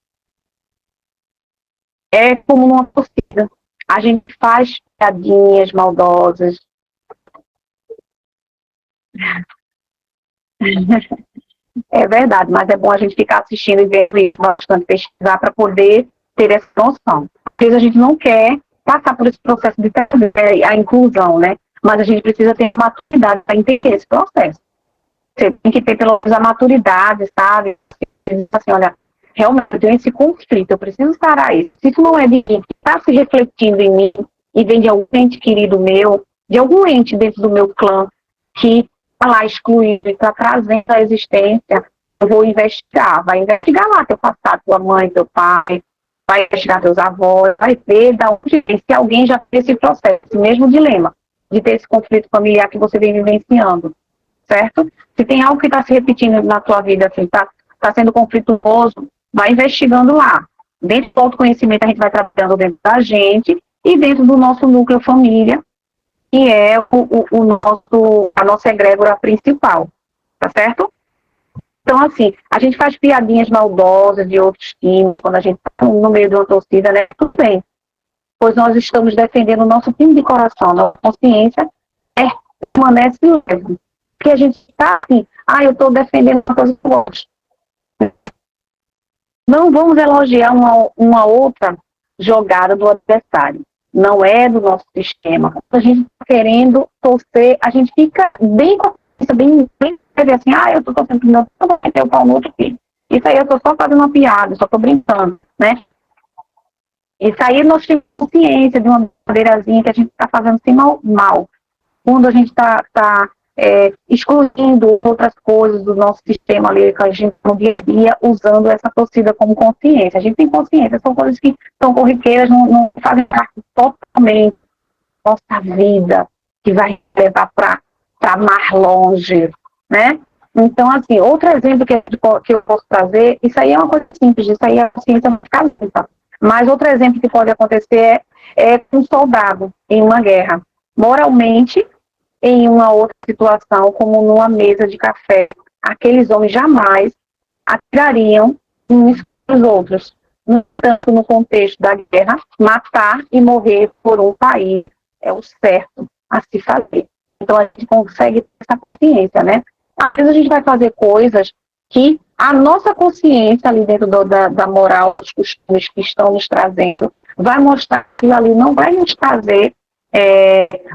é como numa torcida. A gente faz piadinhas maldosas. É verdade, mas é bom a gente ficar assistindo e ver bastante, pesquisar para poder ter essa noção. Às vezes a gente não quer passar por esse processo de a inclusão, né? Mas a gente precisa ter maturidade para entender esse processo. Você tem que ter pelo menos a maturidade, sabe? Assim, olha, realmente eu tenho esse conflito, eu preciso parar isso. Se isso não é de mim, que está se refletindo em mim e vem de algum ente querido meu, de algum ente dentro do meu clã que está lá excluído e está trazendo a existência, eu vou investigar. Vai investigar lá teu passado, tua mãe, teu pai, vai investigar teus avós, vai ver da onde vem, se alguém já fez esse processo, esse mesmo dilema de ter esse conflito familiar que você vem vivenciando, certo? Se tem algo que está se repetindo na tua vida, assim, tá sendo conflituoso, vai investigando lá. Dentro do autoconhecimento, a gente vai trabalhando dentro da gente e dentro do nosso núcleo família, que é a nossa egrégora principal, tá certo? Então, assim, a gente faz piadinhas maldosas de outros times, quando a gente está no meio de uma torcida, né? Tudo bem, pois nós estamos defendendo o nosso time de coração, nossa consciência permanece leve. Porque a gente está assim, eu estou defendendo uma coisa que eu gosto. Não vamos elogiar uma outra jogada do adversário. Não é do nosso sistema. Quando a gente está querendo torcer, a gente fica bem com a bem assim, eu estou torcendo para o meu, eu vou meter o pau no outro filho. Isso aí eu estou só fazendo uma piada, só estou brincando, né? Isso aí nós temos consciência de uma bandeirazinha que a gente está fazendo sem mal. Quando a gente está excluindo outras coisas do nosso sistema ali, que a gente no dia a dia, usando essa torcida como consciência. A gente tem consciência, são coisas que são corriqueiras, não fazem parte totalmente da nossa vida, que vai levar para mais longe, né? Então, assim, outro exemplo que eu posso trazer, isso aí é uma coisa simples, isso aí a ciência não fica limpa. Mas outro exemplo que pode acontecer é com um soldado em uma guerra. Moralmente, em uma outra situação, como numa mesa de café, aqueles homens jamais atirariam uns para os outros. tanto no contexto da guerra, matar e morrer por um país é o certo a se fazer. Então a gente consegue ter essa consciência, né? Às vezes a gente vai fazer coisas que a nossa consciência ali dentro da moral, dos costumes que estão nos trazendo, vai mostrar que aquilo ali não vai nos trazer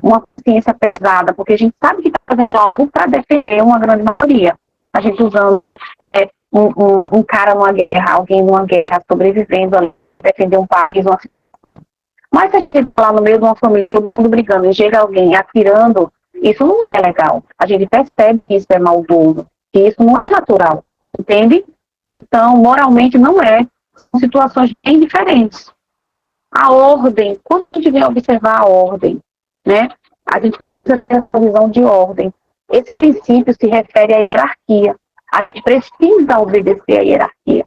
uma consciência pesada, porque a gente sabe que está fazendo algo para defender uma grande maioria. A gente usando um cara numa guerra, alguém numa guerra, sobrevivendo ali, defender um país, uma... Mas se a gente está lá no meio de uma família, todo mundo brigando, e chega alguém atirando, isso não é legal. A gente percebe que isso é maldoso, que isso não é natural, entende? Então, moralmente não é. São situações bem diferentes. A ordem, quando a gente vem observar a ordem, né, a gente precisa ter essa visão de ordem. Esse princípio se refere à hierarquia. A gente precisa obedecer à hierarquia.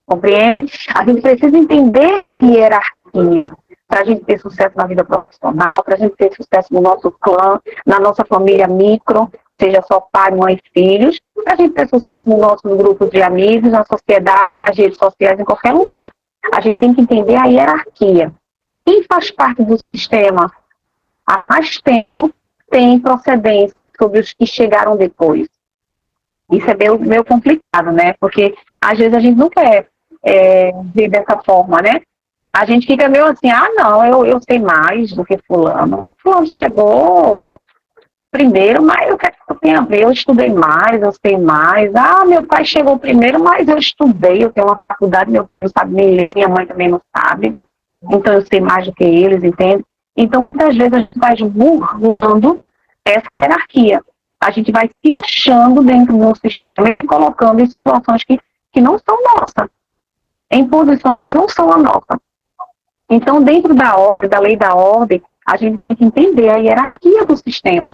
Compreende? A gente precisa entender hierarquia para a gente ter sucesso na vida profissional, para a gente ter sucesso no nosso clã, na nossa família micro, seja só pai, mãe e filhos, para a gente ter sucesso no nosso grupo de amigos, na sociedade, nas redes sociais, em qualquer lugar. A gente tem que entender a hierarquia. Quem faz parte do sistema há mais tempo tem procedência sobre os que chegaram depois. Isso é meio complicado, né? Porque às vezes a gente não quer ver dessa forma, né? A gente fica meio assim, não, eu sei mais do que fulano. Fulano chegou primeiro, mas o que eu tenho a ver? Eu estudei mais, eu sei mais. Meu pai chegou primeiro, mas eu estudei, eu tenho uma faculdade, meu pai não sabe nem ler, minha mãe também não sabe. Então eu sei mais do que eles, entende? Então, muitas vezes a gente vai burlando essa hierarquia. A gente vai se achando dentro do sistema e colocando em situações que não são nossas, em posições que não são a nossa. Então, dentro da ordem, da lei da ordem, a gente tem que entender a hierarquia do sistema,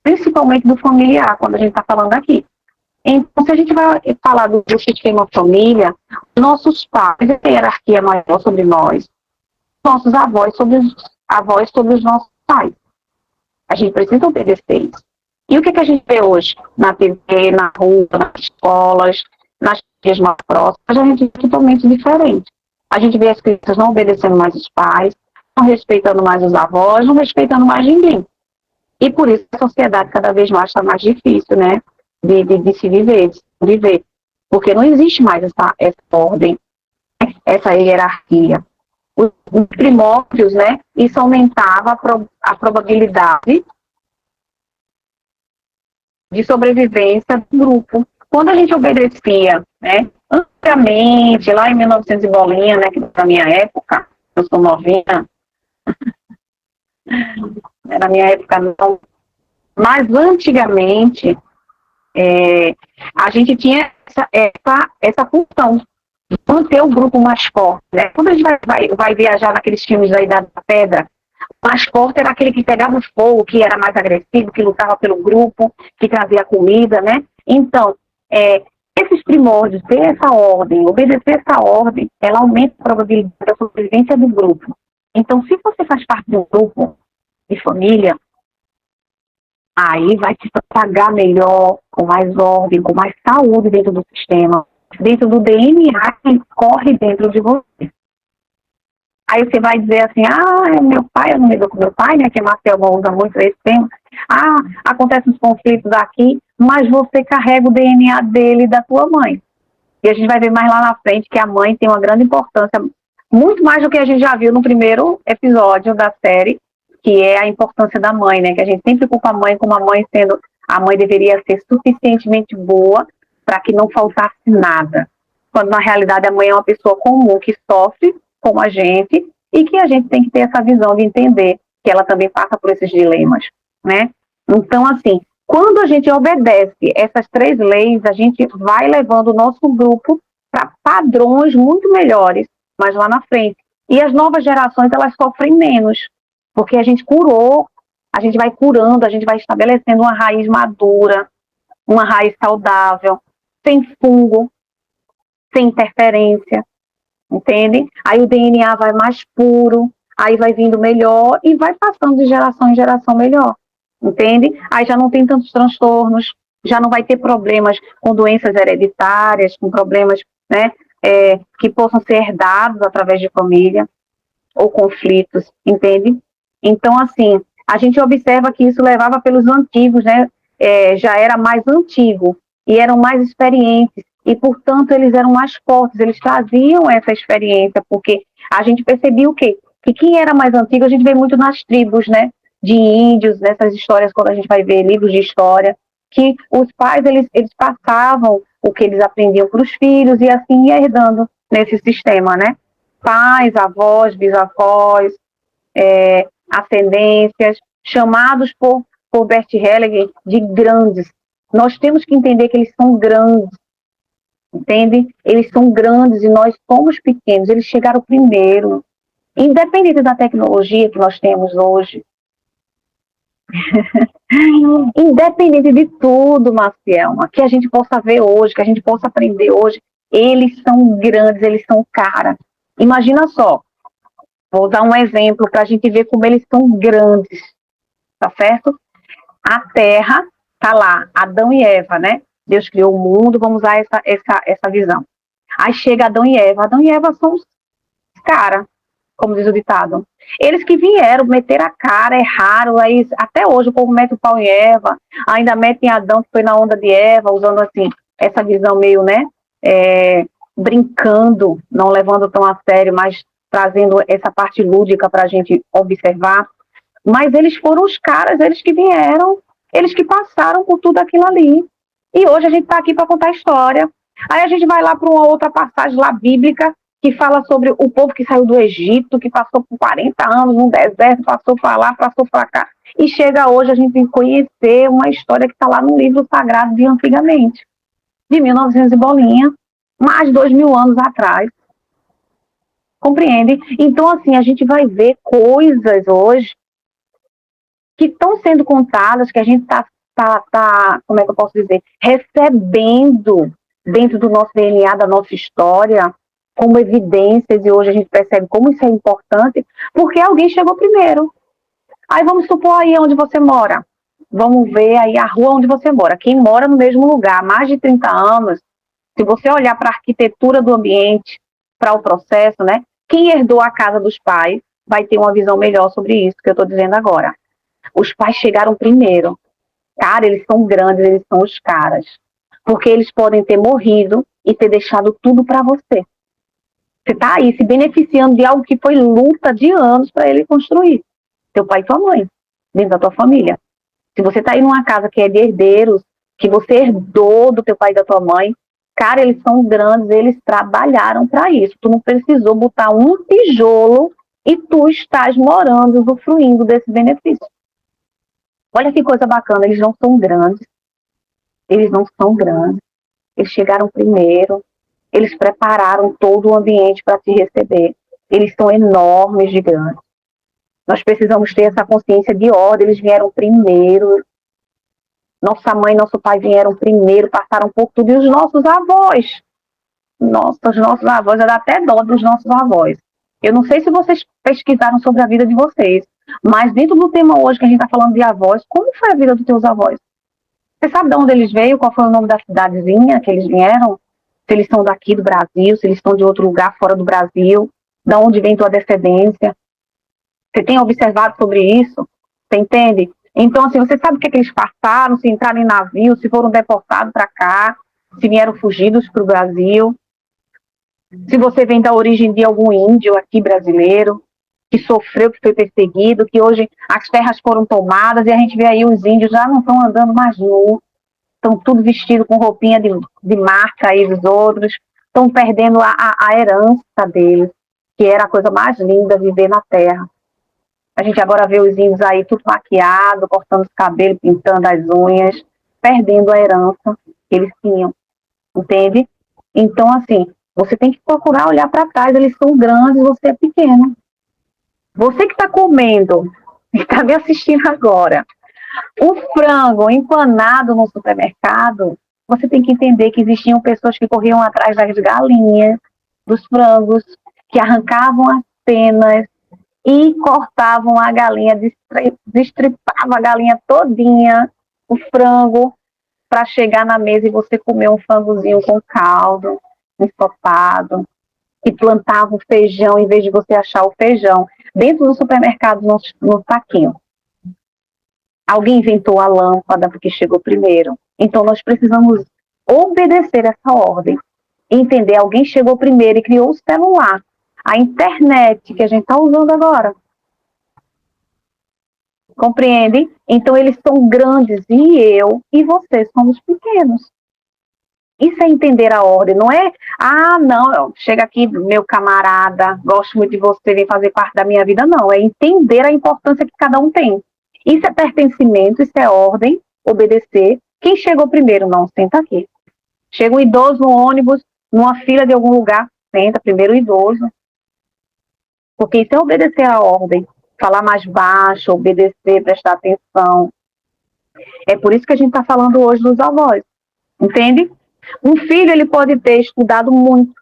principalmente do familiar, quando a gente está falando aqui. Então, se a gente vai falar do sistema família, nossos pais têm a hierarquia maior sobre nós, nossos avós sobre os nossos pais. A gente precisa obedecer isso. E o que a gente vê hoje na TV, na rua, nas escolas, nas redes mais próximas? A gente vê totalmente diferente. A gente vê as crianças não obedecendo mais os pais, não respeitando mais os avós, não respeitando mais ninguém. E por isso a sociedade cada vez mais está mais difícil, né? De se viver. Porque não existe mais essa ordem, essa hierarquia. Os primórdios, né? Isso aumentava a probabilidade de sobrevivência do grupo. Quando a gente obedecia, né? Antigamente, lá em 1900 e bolinha, né? Que na minha época, eu sou novinha, na minha época não, mas antigamente a gente tinha essa função de manter o grupo mais forte, né? Quando a gente vai viajar naqueles filmes da Idade da Pedra, o mais forte era aquele que pegava o fogo, que era mais agressivo, que lutava pelo grupo, que trazia comida, né? Então, esses primórdios, ter essa ordem, obedecer essa ordem, ela aumenta a probabilidade da sobrevivência do grupo. Então, se você faz parte de um grupo de família, aí vai te pagar melhor, com mais ordem, com mais saúde dentro do sistema, dentro do DNA que corre dentro de você. Aí você vai dizer assim, é meu pai, eu não me dou com meu pai, né, que Marcel usa muito esse tema. Acontecem os conflitos aqui, mas você carrega o DNA dele e da tua mãe. E a gente vai ver mais lá na frente que a mãe tem uma grande importância, muito mais do que a gente já viu no primeiro episódio da série, que é a importância da mãe, né, que a gente sempre culpa a mãe como a mãe deveria ser suficientemente boa para que não faltasse nada. Quando na realidade a mãe é uma pessoa comum que sofre como a gente, e que a gente tem que ter essa visão de entender que ela também passa por esses dilemas, né? Então, assim, quando a gente obedece essas 3 leis, a gente vai levando o nosso grupo para padrões muito melhores, mas lá na frente. E as novas gerações, elas sofrem menos, porque a gente curou, a gente vai curando, a gente vai estabelecendo uma raiz madura, uma raiz saudável, sem fungo, sem interferência, entende? Aí o DNA vai mais puro, aí vai vindo melhor e vai passando de geração em geração melhor, entende? Aí já não tem tantos transtornos, já não vai ter problemas com doenças hereditárias, com problemas, né, que possam ser herdados através de família ou conflitos, entende? Então, assim, a gente observa que isso levava pelos antigos, né? Já era mais antigo e eram mais experientes e, portanto, eles eram mais fortes, eles traziam essa experiência, porque a gente percebia o quê? Que quem era mais antigo, a gente vê muito nas tribos, né? De índios, nessas histórias, quando a gente vai ver livros de história, que os pais, eles passavam o que eles aprendiam para os filhos e assim ia herdando nesse sistema, né? Pais, avós, bisavós, ascendências, chamados por Bert Hellinger de grandes. Nós temos que entender que eles são grandes, entende? Eles são grandes e nós somos pequenos, eles chegaram primeiro. Independente da tecnologia que nós temos hoje, independente de tudo, Marcielma, que a gente possa ver hoje, que a gente possa aprender hoje, eles são grandes, eles são cara. Imagina só, vou dar um exemplo para a gente ver como eles são grandes, tá certo? A Terra tá lá, Adão e Eva, né? Deus criou o mundo, vamos usar essa visão. Aí chega Adão e Eva são os caras, como diz o ditado. Eles que vieram, meteram a cara, erraram, aí até hoje o povo mete o pau em Eva, ainda mete em Adão, que foi na onda de Eva, usando assim, essa visão meio, né, brincando, não levando tão a sério, mas trazendo essa parte lúdica para a gente observar. Mas eles foram os caras, eles que vieram, eles que passaram por tudo aquilo ali. E hoje a gente está aqui para contar a história. Aí a gente vai lá para uma outra passagem lá bíblica, que fala sobre o povo que saiu do Egito, que passou por 40 anos no deserto, passou para lá, passou para cá. E chega hoje a gente tem que conhecer uma história que está lá no livro sagrado de antigamente, de 1900 e bolinha, mais de 2000 anos atrás. Compreende? Então, assim, a gente vai ver coisas hoje que estão sendo contadas, que a gente está, como é que eu posso dizer, recebendo dentro do nosso DNA, da nossa história, como evidências, e hoje a gente percebe como isso é importante, porque alguém chegou primeiro. Aí vamos supor aí onde você mora. Vamos ver aí a rua onde você mora. Quem mora no mesmo lugar há mais de 30 anos, se você olhar para a arquitetura do ambiente, para o processo, né? Quem herdou a casa dos pais vai ter uma visão melhor sobre isso que eu estou dizendo agora. Os pais chegaram primeiro. Cara, eles são grandes, eles são os caras. Porque eles podem ter morrido e ter deixado tudo para você. Você está aí se beneficiando de algo que foi luta de anos para ele construir. Teu pai e tua mãe, dentro da tua família. Se você está aí numa casa que é de herdeiros, que você herdou do teu pai e da tua mãe, cara, eles são grandes, eles trabalharam para isso. Tu não precisou botar um tijolo e tu estás morando, usufruindo desse benefício. Olha que coisa bacana, eles não são grandes. Eles não são grandes. Eles chegaram primeiro. Eles prepararam todo o ambiente para te receber. Eles são enormes, gigantes. Nós precisamos ter essa consciência de ordem. Eles vieram primeiro. Nossa mãe e nosso pai vieram primeiro, passaram por tudo. E os nossos avós. Os nossos avós, dá até dó dos nossos avós. Eu não sei se vocês pesquisaram sobre a vida de vocês, mas dentro do tema hoje que a gente está falando de avós, como foi a vida dos teus avós? Você sabe de onde eles veio? Qual foi o nome da cidadezinha que eles vieram? Se eles são daqui do Brasil, se eles estão de outro lugar fora do Brasil, de onde vem tua descendência? Você tem observado sobre isso? Você entende? Então, assim, você sabe o que eles passaram, se entraram em navio, se foram deportados para cá, se vieram fugidos para o Brasil. Se você vem da origem de algum índio aqui brasileiro, que sofreu, que foi perseguido, que hoje as terras foram tomadas e a gente vê aí os índios já não estão andando mais nus, estão tudo vestidos com roupinha de marca aí dos outros, estão perdendo a herança deles, que era a coisa mais linda, viver na terra. A gente agora vê os índios aí tudo maquiado, cortando os cabelos, pintando as unhas, perdendo a herança que eles tinham, entende? Então, assim, você tem que procurar olhar para trás, eles são grandes, você é pequeno. Você que está comendo, está me assistindo agora, o frango empanado no supermercado, você tem que entender que existiam pessoas que corriam atrás das galinhas, dos frangos, que arrancavam as penas e cortavam a galinha, destripavam a galinha todinha, o frango, para chegar na mesa e você comer um frangozinho com caldo, ensopado, que plantava o feijão em vez de você achar o feijão dentro do supermercado no saquinho. Alguém inventou a lâmpada porque chegou primeiro. Então nós precisamos obedecer essa ordem. Entender, alguém chegou primeiro e criou o celular, a internet que a gente está usando agora. Compreende? Então eles são grandes e eu e você somos pequenos. Isso é entender a ordem, não é, não, chega aqui, meu camarada, gosto muito de você, vem fazer parte da minha vida, não. É entender a importância que cada um tem. Isso é pertencimento, isso é ordem, obedecer. Quem chegou primeiro? Não, senta aqui. Chega um idoso no ônibus, numa fila de algum lugar, senta primeiro o idoso. Porque isso é obedecer a ordem. Falar mais baixo, obedecer, prestar atenção. É por isso que a gente está falando hoje dos avós. Entende? Um filho, ele pode ter estudado muito,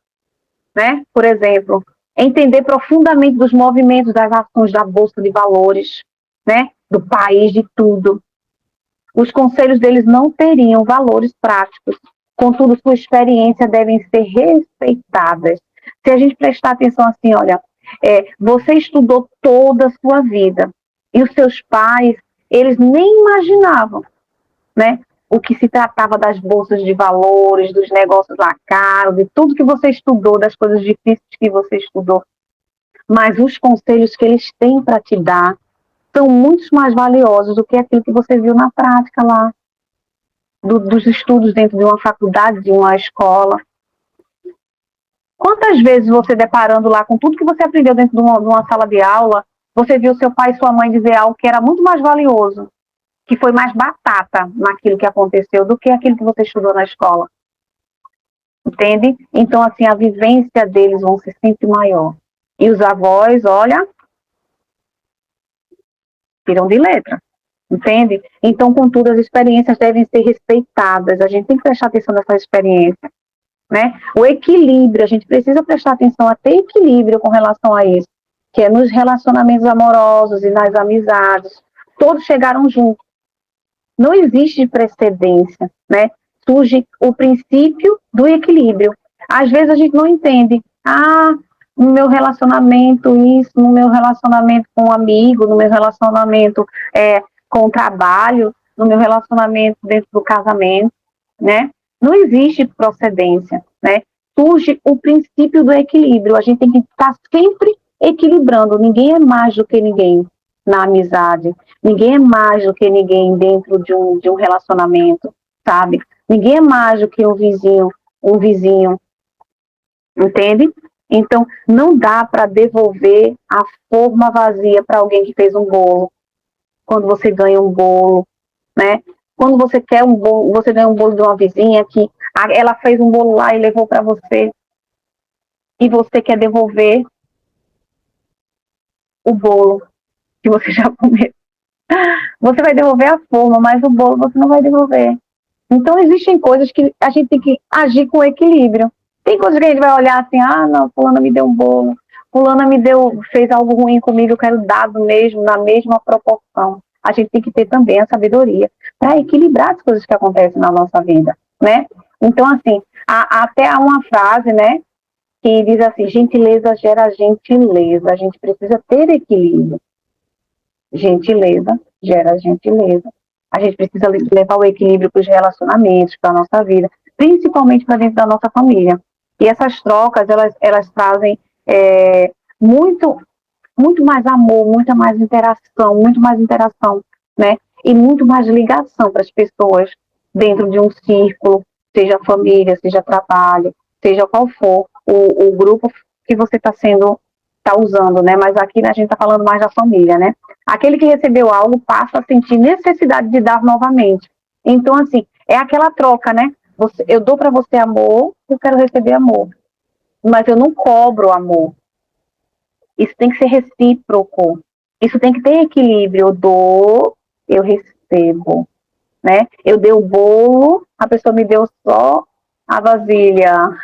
né? Por exemplo, entender profundamente dos movimentos, das ações da Bolsa de Valores, né? Do país, de tudo. Os conselhos deles não teriam valores práticos. Contudo, sua experiência devem ser respeitadas. Se a gente prestar atenção assim, olha, você estudou toda a sua vida e os seus pais, eles nem imaginavam, né? O que se tratava das bolsas de valores, dos negócios lá caros, de tudo que você estudou, das coisas difíceis que você estudou. Mas os conselhos que eles têm para te dar são muito mais valiosos do que aquilo que você viu na prática lá, dos estudos dentro de uma faculdade, de uma escola. Quantas vezes você deparando lá com tudo que você aprendeu dentro de uma sala de aula, você viu seu pai e sua mãe dizer algo que era muito mais valioso, que foi mais batata naquilo que aconteceu do que aquilo que você estudou na escola. Entende? Então, assim, a vivência deles vão ser sempre maior. E os avós, olha, tiram de letra. Entende? Então, contudo, as experiências devem ser respeitadas. A gente tem que prestar atenção nessa experiência. Né? O equilíbrio, a gente precisa prestar atenção a ter equilíbrio com relação a isso. Que é nos relacionamentos amorosos e nas amizades. Todos chegaram juntos. Não existe precedência, né? Surge o princípio do equilíbrio. Às vezes a gente não entende. No meu relacionamento isso, no meu relacionamento com um amigo, no meu relacionamento com o trabalho, no meu relacionamento dentro do casamento, né? Não existe procedência, né? Surge o princípio do equilíbrio. A gente tem que estar sempre equilibrando. Ninguém é mais do que ninguém na amizade. Ninguém é mais do que ninguém dentro de um relacionamento, sabe? Ninguém é mais do que um vizinho, entende? Então, não dá para devolver a forma vazia para alguém que fez um bolo. Quando você ganha um bolo, né? Quando você quer um bolo, você ganha um bolo de uma vizinha que ela fez um bolo lá e levou para você, e você quer devolver o bolo que você já comeu. Você vai devolver a forma, mas o bolo você não vai devolver. Então, existem coisas que a gente tem que agir com equilíbrio. Tem coisas que a gente vai olhar assim, não, fulana me deu um bolo, fulana fez algo ruim comigo, eu quero dar do mesmo, na mesma proporção. A gente tem que ter também a sabedoria para equilibrar as coisas que acontecem na nossa vida, né? Então, assim, até há uma frase, né, que diz assim, gentileza gera gentileza. A gente precisa ter equilíbrio. Gentileza gera gentileza. A gente precisa levar o equilíbrio para os relacionamentos, para a nossa vida, principalmente para dentro da nossa família. E essas trocas, elas trazem muito mais amor, muito mais interação, né? E muito mais ligação para as pessoas dentro de um círculo, seja família, seja trabalho, seja qual for o grupo que você está usando, né? Mas aqui a gente está falando mais da família, né? Aquele que recebeu algo passa a sentir necessidade de dar novamente. Então, assim, é aquela troca, né? Eu dou para você amor, eu quero receber amor. Mas eu não cobro amor. Isso tem que ser recíproco. Isso tem que ter equilíbrio. Eu dou, eu recebo, né? Eu dei o bolo, a pessoa me deu só a vasilha.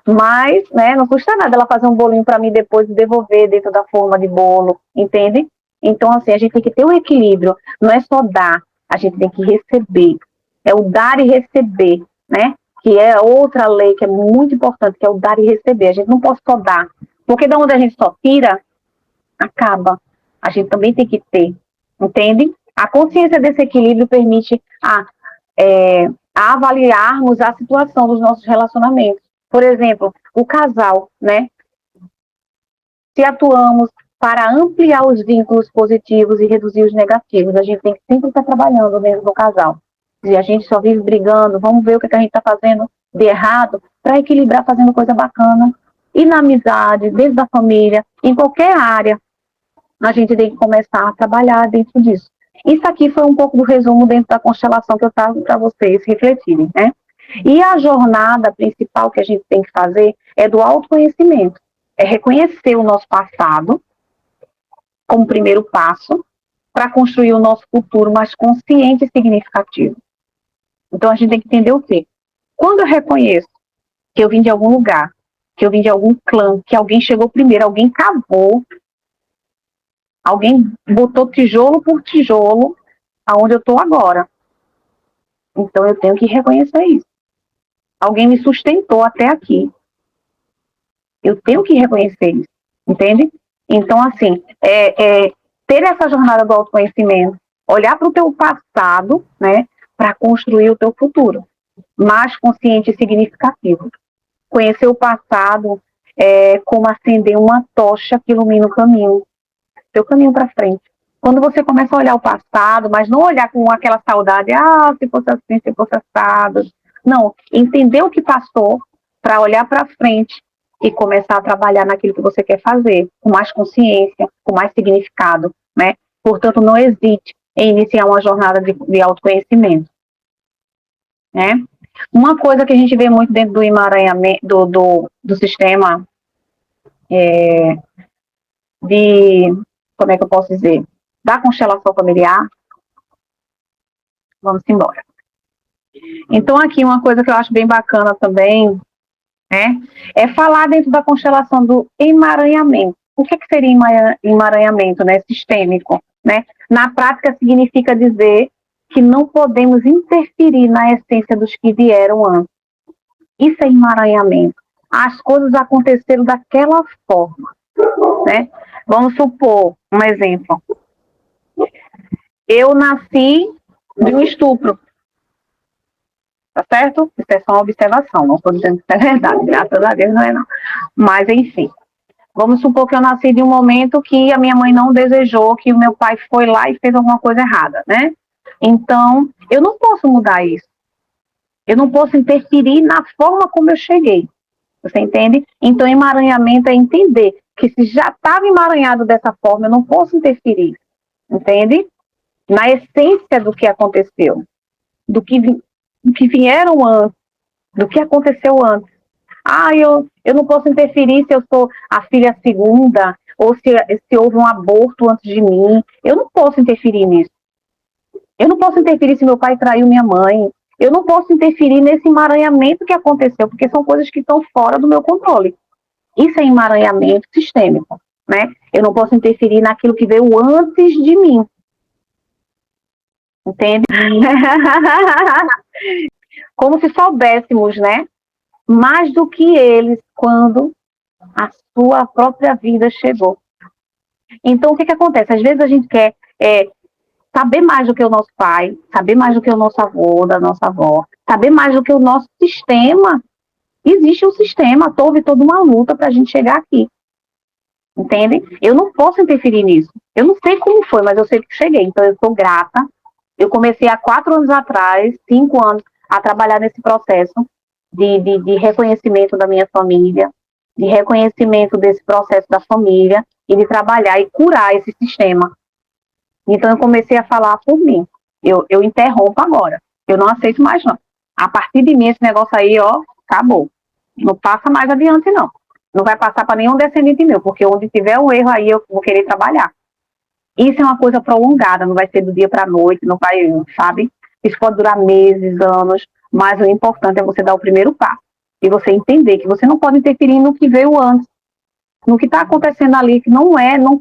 Mas, né, não custa nada ela fazer um bolinho para mim depois e devolver dentro da forma de bolo, entende? Então, assim, a gente tem que ter um equilíbrio. Não é só dar, a gente tem que receber. É o dar e receber, né? que é outra lei que é muito importante, que é o dar e receber. A gente não pode só dar, porque da onde a gente só tira, acaba. A gente também tem que ter, entende? A consciência desse equilíbrio permite a avaliarmos a situação dos nossos relacionamentos. Por exemplo, o casal, né? Se atuamos para ampliar os vínculos positivos e reduzir os negativos, a gente tem que sempre estar trabalhando dentro do casal. Se a gente só vive brigando, vamos ver o que a gente está fazendo de errado para equilibrar fazendo coisa bacana. E na amizade, dentro da família, em qualquer área, a gente tem que começar a trabalhar dentro disso. Isso aqui foi um pouco do resumo dentro da constelação que eu trago para vocês refletirem, né? E a jornada principal que a gente tem que fazer é do autoconhecimento. É reconhecer o nosso passado como primeiro passo para construir o nosso futuro mais consciente e significativo. Então a gente tem que entender o quê? Quando eu reconheço que eu vim de algum lugar, que eu vim de algum clã, que alguém chegou primeiro, alguém cavou, alguém botou tijolo por tijolo aonde eu estou agora. Então eu tenho que reconhecer isso. Alguém me sustentou até aqui. Eu tenho que reconhecer isso, entende? Então, assim, ter essa jornada do autoconhecimento, olhar para o teu passado, né, para construir o teu futuro, mais consciente e significativo. Conhecer o passado é como acender uma tocha que ilumina o caminho, teu caminho para frente. Quando você começa a olhar o passado, mas não olhar com aquela saudade, se fosse assim, se fosse assado. Não, entender o que passou para olhar para frente e começar a trabalhar naquilo que você quer fazer, com mais consciência, com mais significado, né? Portanto, não hesite em iniciar uma jornada de autoconhecimento, né? Uma coisa que a gente vê muito dentro do emaranhamento, do sistema como é que eu posso dizer, da constelação familiar, vamos embora. Então, aqui uma coisa que eu acho bem bacana também, né, é falar dentro da constelação do emaranhamento. O que seria emaranhamento, né, sistêmico? Né? Na prática, significa dizer que não podemos interferir na essência dos que vieram antes. Isso é emaranhamento. As coisas aconteceram daquela forma, né? Vamos supor, um exemplo. Eu nasci de um estupro. Tá certo? Isso é só uma observação, não estou dizendo que isso é verdade, graças a Deus não é não. Mas, enfim, vamos supor que eu nasci de um momento que a minha mãe não desejou, que o meu pai foi lá e fez alguma coisa errada, né? Então, eu não posso mudar isso. Eu não posso interferir na forma como eu cheguei. Você entende? Então, emaranhamento é entender que se já estava emaranhado dessa forma, eu não posso interferir. Entende? Na essência do que aconteceu. Do que vieram antes, do que aconteceu antes. Eu não posso interferir se eu sou a filha segunda, ou se houve um aborto antes de mim. Eu não posso interferir nisso. Eu não posso interferir se meu pai traiu minha mãe. Eu não posso interferir nesse emaranhamento que aconteceu, porque são coisas que estão fora do meu controle. Isso é emaranhamento sistêmico, né? Eu não posso interferir naquilo que veio antes de mim. Entende? Como se soubéssemos, né? Mais do que eles quando a sua própria vida chegou. Então, o que acontece? Às vezes a gente quer saber mais do que o nosso pai, saber mais do que o nosso avô, da nossa avó, saber mais do que o nosso sistema. Existe um sistema, houve toda uma luta para a gente chegar aqui. Entende? Eu não posso interferir nisso. Eu não sei como foi, mas eu sei que cheguei. Então, eu sou grata. Eu comecei há 4 anos atrás, 5 anos, a trabalhar nesse processo de reconhecimento da minha família, de reconhecimento desse processo da família e de trabalhar e curar esse sistema. Então, eu comecei a falar por mim. Eu interrompo agora. Eu não aceito mais, não. A partir de mim, esse negócio aí, acabou. Não passa mais adiante, não. Não vai passar para nenhum descendente meu, porque onde tiver um erro aí, eu vou querer trabalhar. Isso é uma coisa prolongada, não vai ser do dia para a noite, não vai, sabe? Isso pode durar meses, anos, mas o importante é você dar o primeiro passo. E você entender que você não pode interferir no que veio antes. No que está acontecendo ali, que não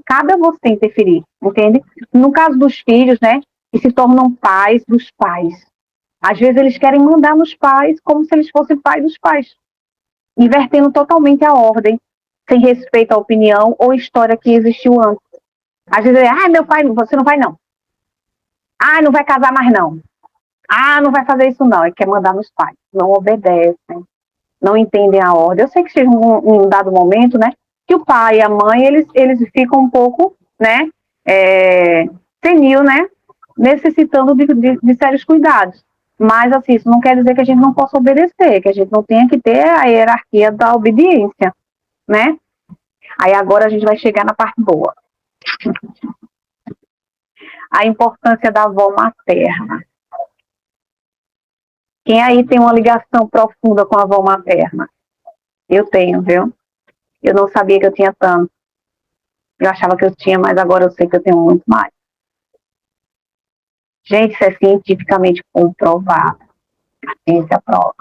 cabe a você interferir, entende? No caso dos filhos, né, que se tornam pais dos pais. Às vezes eles querem mandar nos pais como se eles fossem pais dos pais, invertendo totalmente a ordem, sem respeito à opinião ou história que existiu antes. Às vezes meu pai, você não vai não. Não vai casar mais não. Não vai fazer isso não. Ele quer mandar nos pais. Não obedecem, não entendem a ordem. Eu sei que chega um dado momento, né, que o pai e a mãe, eles ficam um pouco, né, senil, né, necessitando de sérios cuidados. Mas, assim, isso não quer dizer que a gente não possa obedecer, que a gente não tenha que ter a hierarquia da obediência, né? Aí agora a gente vai chegar na parte boa. A importância da avó materna. Quem aí tem uma ligação profunda com a avó materna? Eu tenho, viu? Eu não sabia que eu tinha tanto. Eu achava que eu tinha, mas agora eu sei que eu tenho muito mais. Gente, isso é cientificamente comprovado. A ciência prova.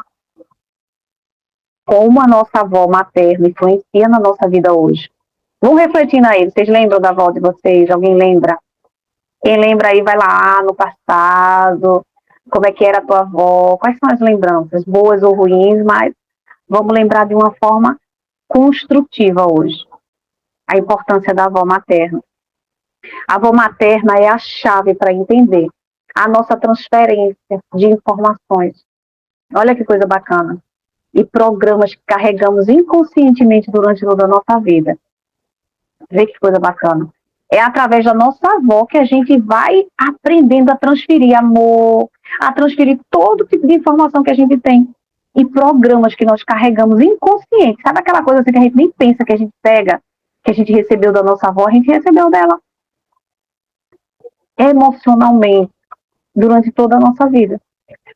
Como a nossa avó materna influencia na nossa vida hoje. Vamos refletindo aí. Vocês lembram da avó de vocês? Alguém lembra? Quem lembra aí, vai lá no passado. Como é que era a tua avó? Quais são as lembranças? Boas ou ruins, mas vamos lembrar de uma forma construtiva hoje. A importância da avó materna. A avó materna é a chave para entender a nossa transferência de informações. Olha que coisa bacana. E programas que carregamos inconscientemente durante toda a nossa vida. Vê que coisa bacana. É através da nossa avó que a gente vai aprendendo a transferir amor, a transferir todo tipo de informação que a gente tem. E programas que nós carregamos inconsciente. Sabe aquela coisa assim que a gente nem pensa que a gente pega, que a gente recebeu da nossa avó, a gente recebeu dela. Emocionalmente, durante toda a nossa vida.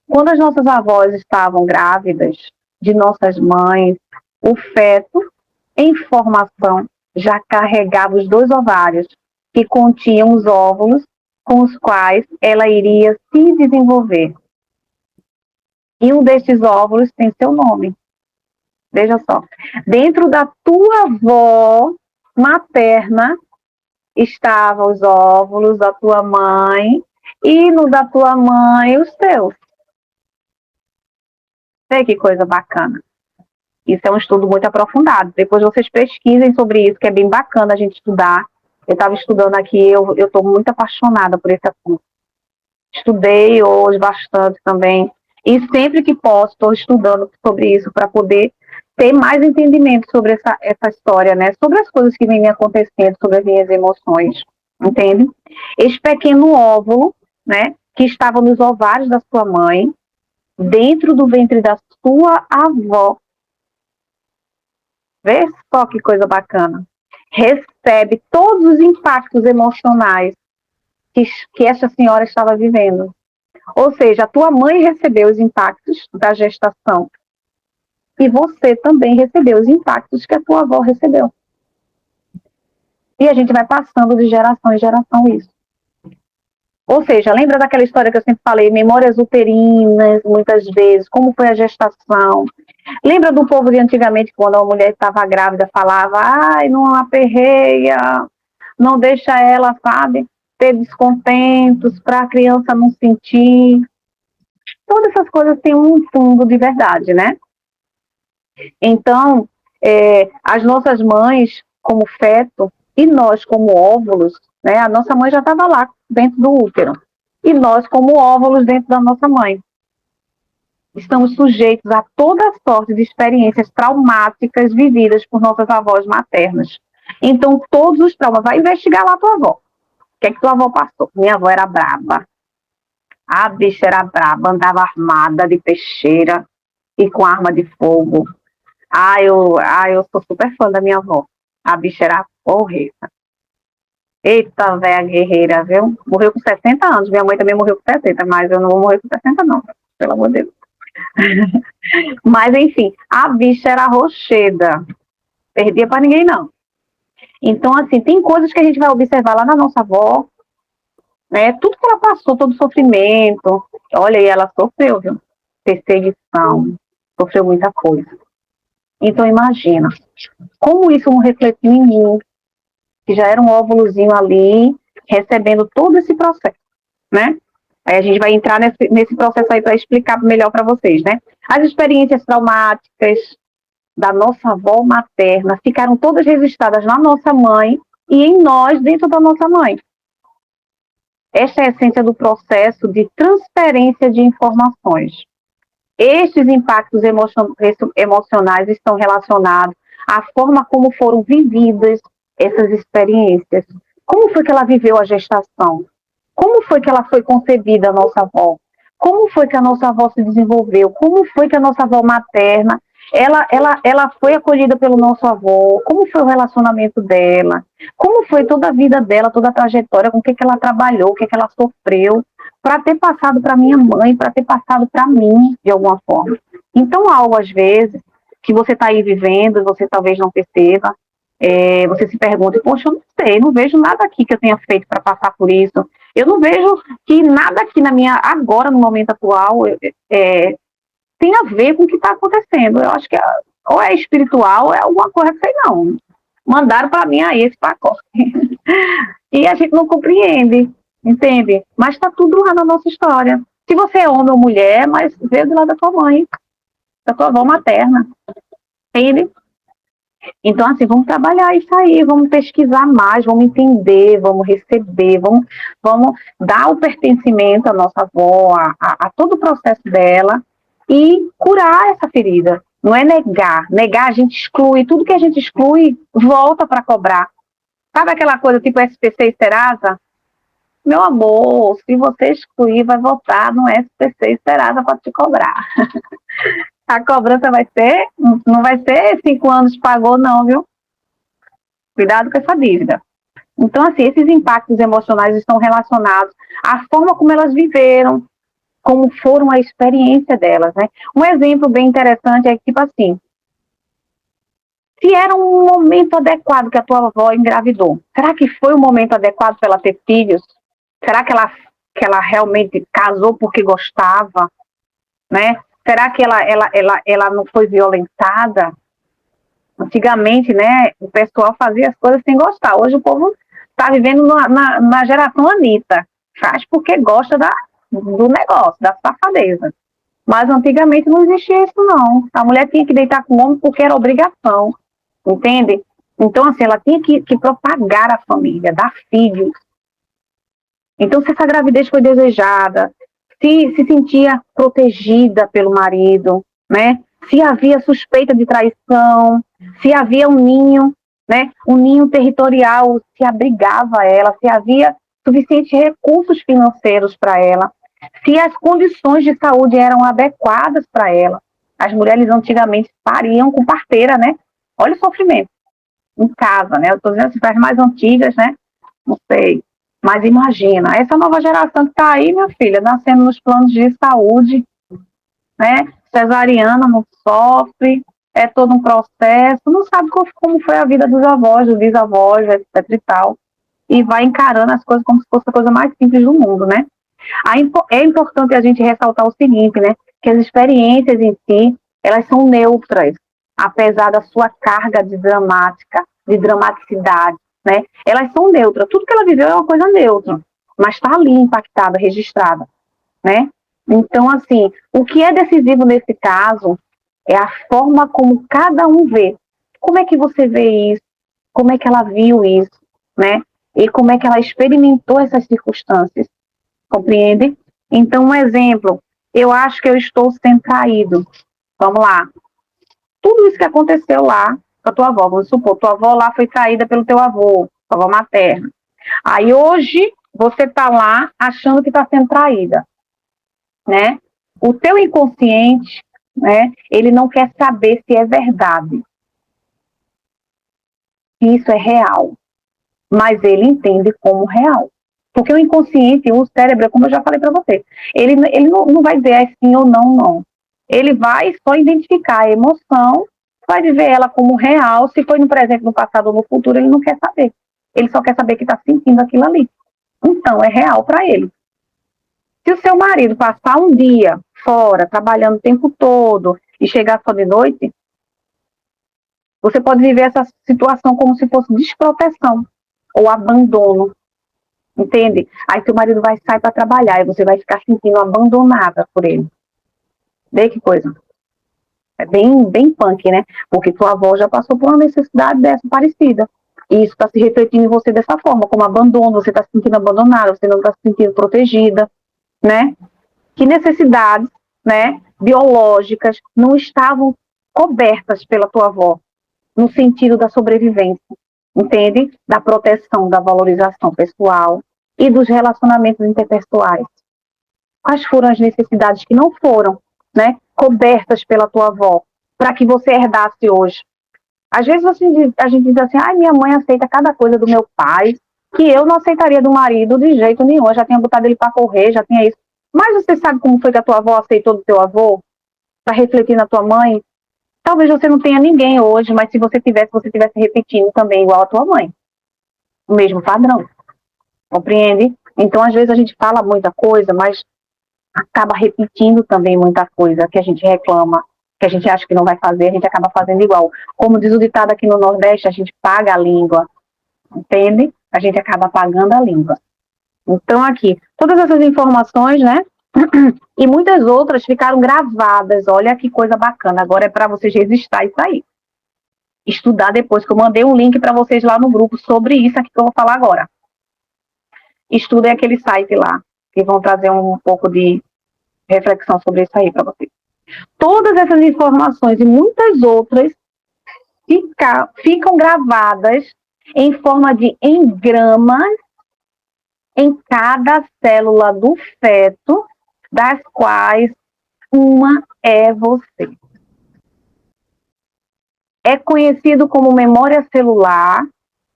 Quando as nossas avós estavam grávidas de nossas mães, o feto, em formação, já carregava os 2 ovários, que continham os óvulos com os quais ela iria se desenvolver. E um destes óvulos tem seu nome. Veja só. Dentro da tua avó materna estavam os óvulos da tua mãe e no da tua mãe os teus. Vê que coisa bacana. Isso é um estudo muito aprofundado. Depois vocês pesquisem sobre isso, que é bem bacana a gente estudar. Eu estava estudando aqui, eu estou muito apaixonada por esse assunto. Estudei hoje bastante também. E sempre que posso, estou estudando sobre isso para poder ter mais entendimento sobre essa história, né? Sobre as coisas que vêm me acontecendo, sobre as minhas emoções, entende? Esse pequeno óvulo, né, que estava nos ovários da sua mãe, dentro do ventre da sua avó. Vê só que coisa bacana. Recebe todos os impactos emocionais que essa senhora estava vivendo. Ou seja, a tua mãe recebeu os impactos da gestação e você também recebeu os impactos que a tua avó recebeu. E a gente vai passando de geração em geração isso. Ou seja, lembra daquela história que eu sempre falei, memórias uterinas, muitas vezes, como foi a gestação. Lembra do povo de antigamente, quando a mulher estava grávida, falava, não aperreia, não deixa ela, sabe, ter descontentos, para a criança não sentir. Todas essas coisas têm um fundo de verdade, né? Então, as nossas mães, como feto, e nós, como óvulos, né? A nossa mãe já estava lá, dentro do útero. E nós, como óvulos, dentro da nossa mãe. Estamos sujeitos a toda sorte de experiências traumáticas vividas por nossas avós maternas. Então, todos os traumas, vai investigar lá a tua avó. O que é que tua avó passou? Minha avó era braba. A bicha era braba, andava armada de peixeira e com arma de fogo. Eu sou super fã da minha avó. A bicha era porreta. Eita, velha guerreira, viu? Morreu com 60 anos. Minha mãe também morreu com 70, mas eu não vou morrer com 60 não, pelo amor de Deus. Mas, enfim, a bicha era rocheda. Perdia pra ninguém, não. Então, assim, tem coisas que a gente vai observar lá na nossa avó, né? Tudo que ela passou, todo sofrimento. Olha aí, ela sofreu, viu? Perseguição. Sofreu muita coisa. Então, imagina. Como isso não refletiu em mim, que já era um óvulozinho ali, recebendo todo esse processo, né? Aí a gente vai entrar nesse processo aí para explicar melhor para vocês, né? As experiências traumáticas da nossa avó materna ficaram todas registradas na nossa mãe e em nós, dentro da nossa mãe. Esta é a essência do processo de transferência de informações. Estes impactos emocionais estão relacionados à forma como foram vividas essas experiências. Como foi que ela viveu a gestação? Como foi que ela foi concebida, a nossa avó? Como foi que a nossa avó se desenvolveu? Como foi que a nossa avó materna, ela foi acolhida pelo nosso avô? Como foi o relacionamento dela? Como foi toda a vida dela, toda a trajetória, com o que ela trabalhou, o que ela sofreu, para ter passado para minha mãe, para ter passado para mim, de alguma forma. Então, algo, às vezes, que você está aí vivendo, você talvez não perceba, você se pergunta, poxa, eu não sei, não vejo nada aqui que eu tenha feito para passar por isso. Eu não vejo que nada aqui agora, no momento atual, tem a ver com o que está acontecendo. Eu acho que ou é espiritual, ou é alguma coisa, sei não. Mandaram para mim aí esse pacote. E a gente não compreende, entende? Mas está tudo lá na nossa história. Se você é homem ou mulher, mas veio do lado da tua mãe, da tua avó materna, entende? Então, assim, vamos trabalhar isso aí, vamos pesquisar mais, vamos entender, vamos receber, vamos dar o pertencimento à nossa avó, a todo o processo dela e curar essa ferida. Não é negar. Negar a gente exclui, tudo que a gente exclui volta para cobrar. Sabe aquela coisa tipo SPC e Serasa? Meu amor, se você excluir, vai voltar no SPC e Serasa para te cobrar. A cobrança não vai ser 5 anos pagou, não, viu? Cuidado com essa dívida. Então, assim, esses impactos emocionais estão relacionados à forma como elas viveram, como foram a experiência delas, né? Um exemplo bem interessante é que, tipo assim, se era um momento adequado que a tua avó engravidou, será que foi o momento adequado para ela ter filhos? Será que ela realmente casou porque gostava, né? Será que ela não foi violentada? Antigamente, né, o pessoal fazia as coisas sem gostar. Hoje o povo está vivendo na geração Anitta. Faz porque gosta do negócio, da safadeza. Mas antigamente não existia isso, não. A mulher tinha que deitar com o homem porque era obrigação, entende? Então, assim, ela tinha que propagar a família, dar filhos. Então, se essa gravidez foi desejada, se sentia protegida pelo marido, né? Se havia suspeita de traição, se havia um ninho, né? Um ninho territorial, se abrigava ela, se havia suficientes recursos financeiros para ela, se as condições de saúde eram adequadas para ela. As mulheres antigamente pariam com parteira, né? Olha o sofrimento em casa, né? Eu estou dizendo assim, para as mais antigas, né? Não sei. Mas imagina, essa nova geração que está aí, minha filha, nascendo nos planos de saúde, né? Cesariana não sofre, é todo um processo, não sabe como foi a vida dos avós, dos bisavós, etc e tal. E vai encarando as coisas como se fosse a coisa mais simples do mundo, né? É importante a gente ressaltar o seguinte, né? Que as experiências em si, elas são neutras, apesar da sua carga de dramaticidade, né? Elas são neutras. Tudo que ela viveu é uma coisa neutra, mas está ali impactada, registrada, né? Então, assim, o que é decisivo nesse caso é a forma como cada um vê. Como é que você vê isso? Como é que ela viu isso, né? E como é que ela experimentou essas circunstâncias, compreende? Então, um exemplo, eu acho que eu estou sendo traído. Vamos lá. Tudo isso que aconteceu lá com a tua avó, vamos supor, tua avó lá foi traída pelo teu avô, tua avó materna. Aí hoje você está lá achando que está sendo traída, né? O teu inconsciente, né? Ele não quer saber se é verdade, se isso é real, mas ele entende como real. Porque o inconsciente, o cérebro, como eu já falei para você, ele não vai dizer é sim ou não, não. Ele vai só identificar a emoção, vai viver ela como real, se foi no presente, no passado ou no futuro, ele não quer saber. Ele só quer saber que está sentindo aquilo ali. Então, é real para ele. Se o seu marido passar um dia fora, trabalhando o tempo todo, e chegar só de noite, você pode viver essa situação como se fosse desproteção ou abandono. entende? Aí seu marido vai sair para trabalhar e você vai ficar se sentindo abandonada por ele. Vê que coisa. É bem punk, né? Porque tua avó já passou por uma necessidade dessa parecida. E isso está se refletindo em você dessa forma, como abandono, você está se sentindo abandonada, você não está se sentindo protegida, né? Que necessidades, né, biológicas não estavam cobertas pela tua avó, no sentido da sobrevivência, entende? Da proteção, da valorização pessoal e dos relacionamentos interpessoais. Quais foram as necessidades que não foram, né, cobertas pela tua avó, para que você herdasse hoje? Às vezes a gente diz assim, ai, minha mãe aceita cada coisa do meu pai, que eu não aceitaria do marido de jeito nenhum, eu já tinha botado ele para correr, já tinha isso. Mas você sabe como foi que a tua avó aceitou do teu avô? Para refletir na tua mãe? Talvez você não tenha ninguém hoje, mas se você estivesse repetindo também igual a tua mãe. O mesmo padrão. Compreende? Então, às vezes a gente fala muita coisa, mas acaba repetindo também muita coisa que a gente reclama, que a gente acha que não vai fazer, a gente acaba fazendo igual. Como diz o ditado aqui no Nordeste, a gente paga a língua, entende? A gente acaba pagando a língua. Então, aqui, todas essas informações, né? E muitas outras ficaram gravadas. Olha que coisa bacana. Agora é para vocês registrar isso aí. Estudar depois, que eu mandei um link para vocês lá no grupo sobre isso aqui que eu vou falar agora. Estudem aquele site lá, que vão trazer um pouco de reflexão sobre isso aí para vocês. Todas essas informações e muitas outras ficam gravadas em forma de engramas em cada célula do feto, das quais uma é você. É conhecido como memória celular.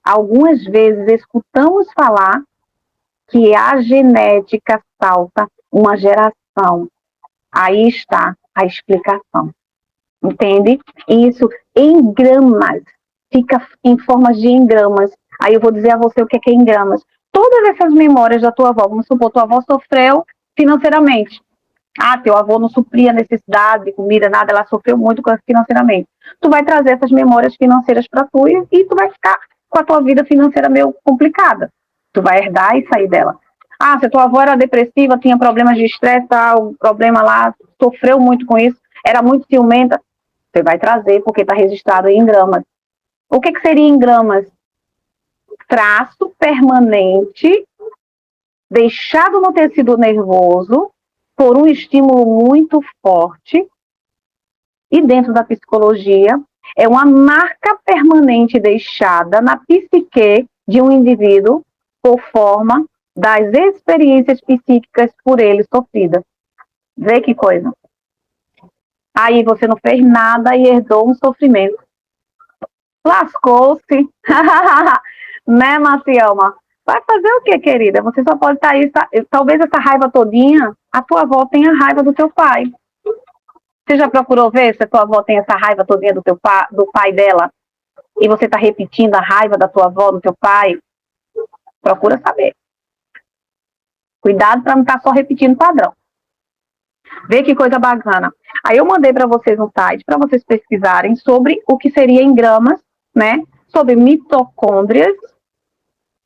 Algumas vezes escutamos falar que a genética salta uma geração. Aí está a explicação. Entende? Isso em gramas. Fica em formas de engramas. Aí eu vou dizer a você o que é engramas. Todas essas memórias da tua avó, vamos supor, tua avó sofreu financeiramente. Ah, teu avô não supria necessidade de comida, nada, ela sofreu muito financeiramente. Tu vai trazer essas memórias financeiras para tu e tu vai ficar com a tua vida financeira meio complicada. Tu vai herdar e sair dela. Ah, se tua avó era depressiva, tinha problemas de estresse, o problema lá, sofreu muito com isso, era muito ciumenta, você vai trazer porque está registrado em gramas. O que seria em gramas? Traço permanente deixado no tecido nervoso por um estímulo muito forte, e dentro da psicologia é uma marca permanente deixada na psique de um indivíduo por forma das experiências psíquicas por ele sofridas. Vê que coisa. Aí você não fez nada e herdou um sofrimento. Lascou-se. Né, Macielma? Vai fazer o quê, querida? Você só pode estar aí, talvez essa raiva todinha, a tua avó tenha raiva do teu pai. Você já procurou ver se a tua avó tem essa raiva todinha do pai dela? E você está repetindo a raiva da tua avó, do teu pai? Procura saber. Cuidado para não estar só repetindo o padrão. Vê que coisa bacana. Aí eu mandei para vocês um site para vocês pesquisarem sobre o que seria em gramas, né? Sobre mitocôndrias,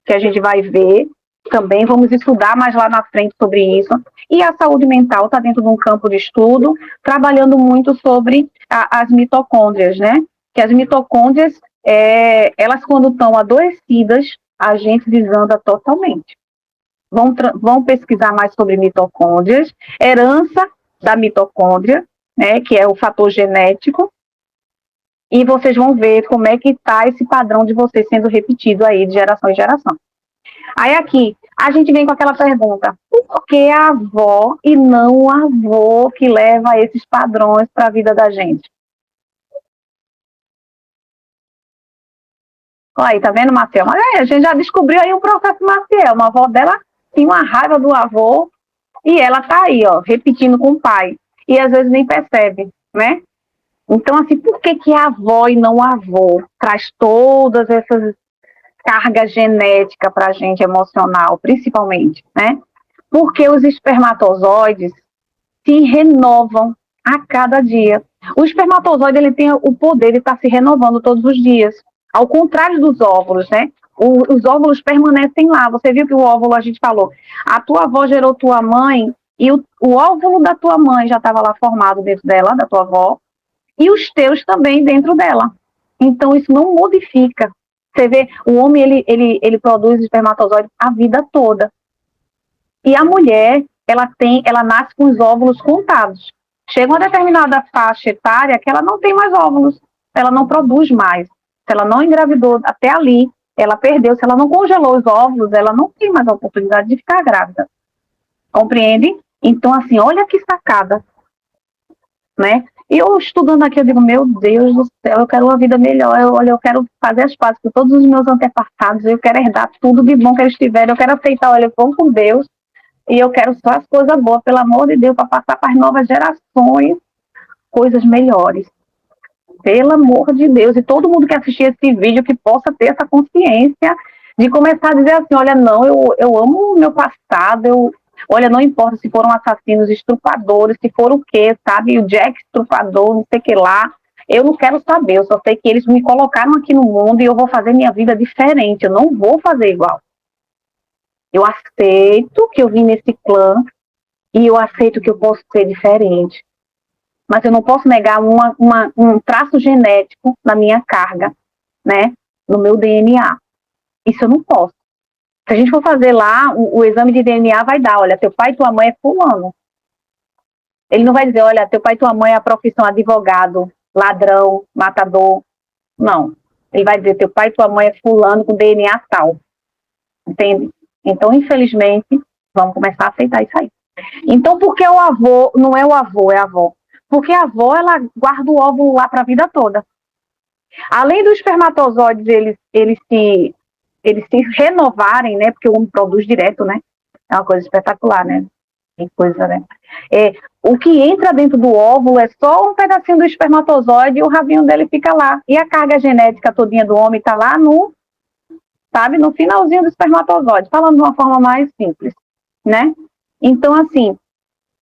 que a gente vai ver também, vamos estudar mais lá na frente sobre isso. E a saúde mental está dentro de um campo de estudo, trabalhando muito sobre as mitocôndrias, né? Que as mitocôndrias, elas quando estão adoecidas, a gente desanda totalmente. Vão pesquisar mais sobre mitocôndrias, herança da mitocôndria, né, que é o fator genético, e vocês vão ver como é que está esse padrão de vocês sendo repetido aí de geração em geração. Aí aqui, a gente vem com aquela pergunta, por que a avó e não o avô que leva esses padrões para a vida da gente? Olha aí, tá vendo, Maciel? Mas a gente já descobriu aí o processo Maciel. Uma avó dela tinha uma raiva do avô e ela tá aí, ó, repetindo com o pai. E às vezes nem percebe, né? Então, assim, por que a avó e não o avô traz todas essas cargas genéticas pra gente, emocional, principalmente, né? Porque os espermatozoides se renovam a cada dia. O espermatozoide, ele tem o poder de estar se renovando todos os dias. Ao contrário dos óvulos, né? Os óvulos permanecem lá. Você viu que o óvulo, a gente falou, a tua avó gerou tua mãe e o óvulo da tua mãe já estava lá formado dentro dela, da tua avó, e os teus também dentro dela. Então, isso não modifica. Você vê, o homem, ele produz espermatozoides a vida toda. E a mulher, ela nasce com os óvulos contados. Chega uma determinada faixa etária que ela não tem mais óvulos, ela não produz mais. Se ela não engravidou até ali, ela perdeu. Se ela não congelou os óvulos, ela não tem mais a oportunidade de ficar grávida. Compreende? Então, assim, olha que sacada, né? E eu estudando aqui, eu digo, meu Deus do céu, eu quero uma vida melhor, eu quero fazer as pazes com todos os meus antepassados, eu quero herdar tudo de bom que eles tiverem, eu quero aceitar, olha, eu vou com Deus, e eu quero só as coisas boas, pelo amor de Deus, para passar para as novas gerações coisas melhores. Pelo amor de Deus. E todo mundo que assistir esse vídeo que possa ter essa consciência de começar a dizer assim, olha, não, eu amo o meu passado, olha, não importa se foram assassinos, estrupadores, se foram o quê, sabe? O Jack estrupador, não sei o que lá. Eu não quero saber, eu só sei que eles me colocaram aqui no mundo e eu vou fazer minha vida diferente, eu não vou fazer igual. Eu aceito que eu vim nesse clã e eu aceito que eu posso ser diferente. Mas eu não posso negar um traço genético na minha carga, né? No meu DNA. Isso eu não posso. Se a gente for fazer lá, o exame de DNA vai dar, olha, teu pai e tua mãe é fulano. Ele não vai dizer, olha, teu pai e tua mãe é a profissão advogado, ladrão, matador. Não. Ele vai dizer, teu pai e tua mãe é fulano com DNA tal. Entende? Então, infelizmente, vamos começar a aceitar isso aí. Então, por que o avô, não é o avô, é a avó? Porque a avó, ela guarda o óvulo lá para a vida toda. Além dos espermatozoides, eles se renovarem, né? Porque o homem produz direto, né? É uma coisa espetacular, né? Tem coisa, né? O que entra dentro do óvulo é só um pedacinho do espermatozoide e o rabinho dele fica lá. E a carga genética todinha do homem está lá no finalzinho do espermatozoide, falando de uma forma mais simples, né? Então, assim,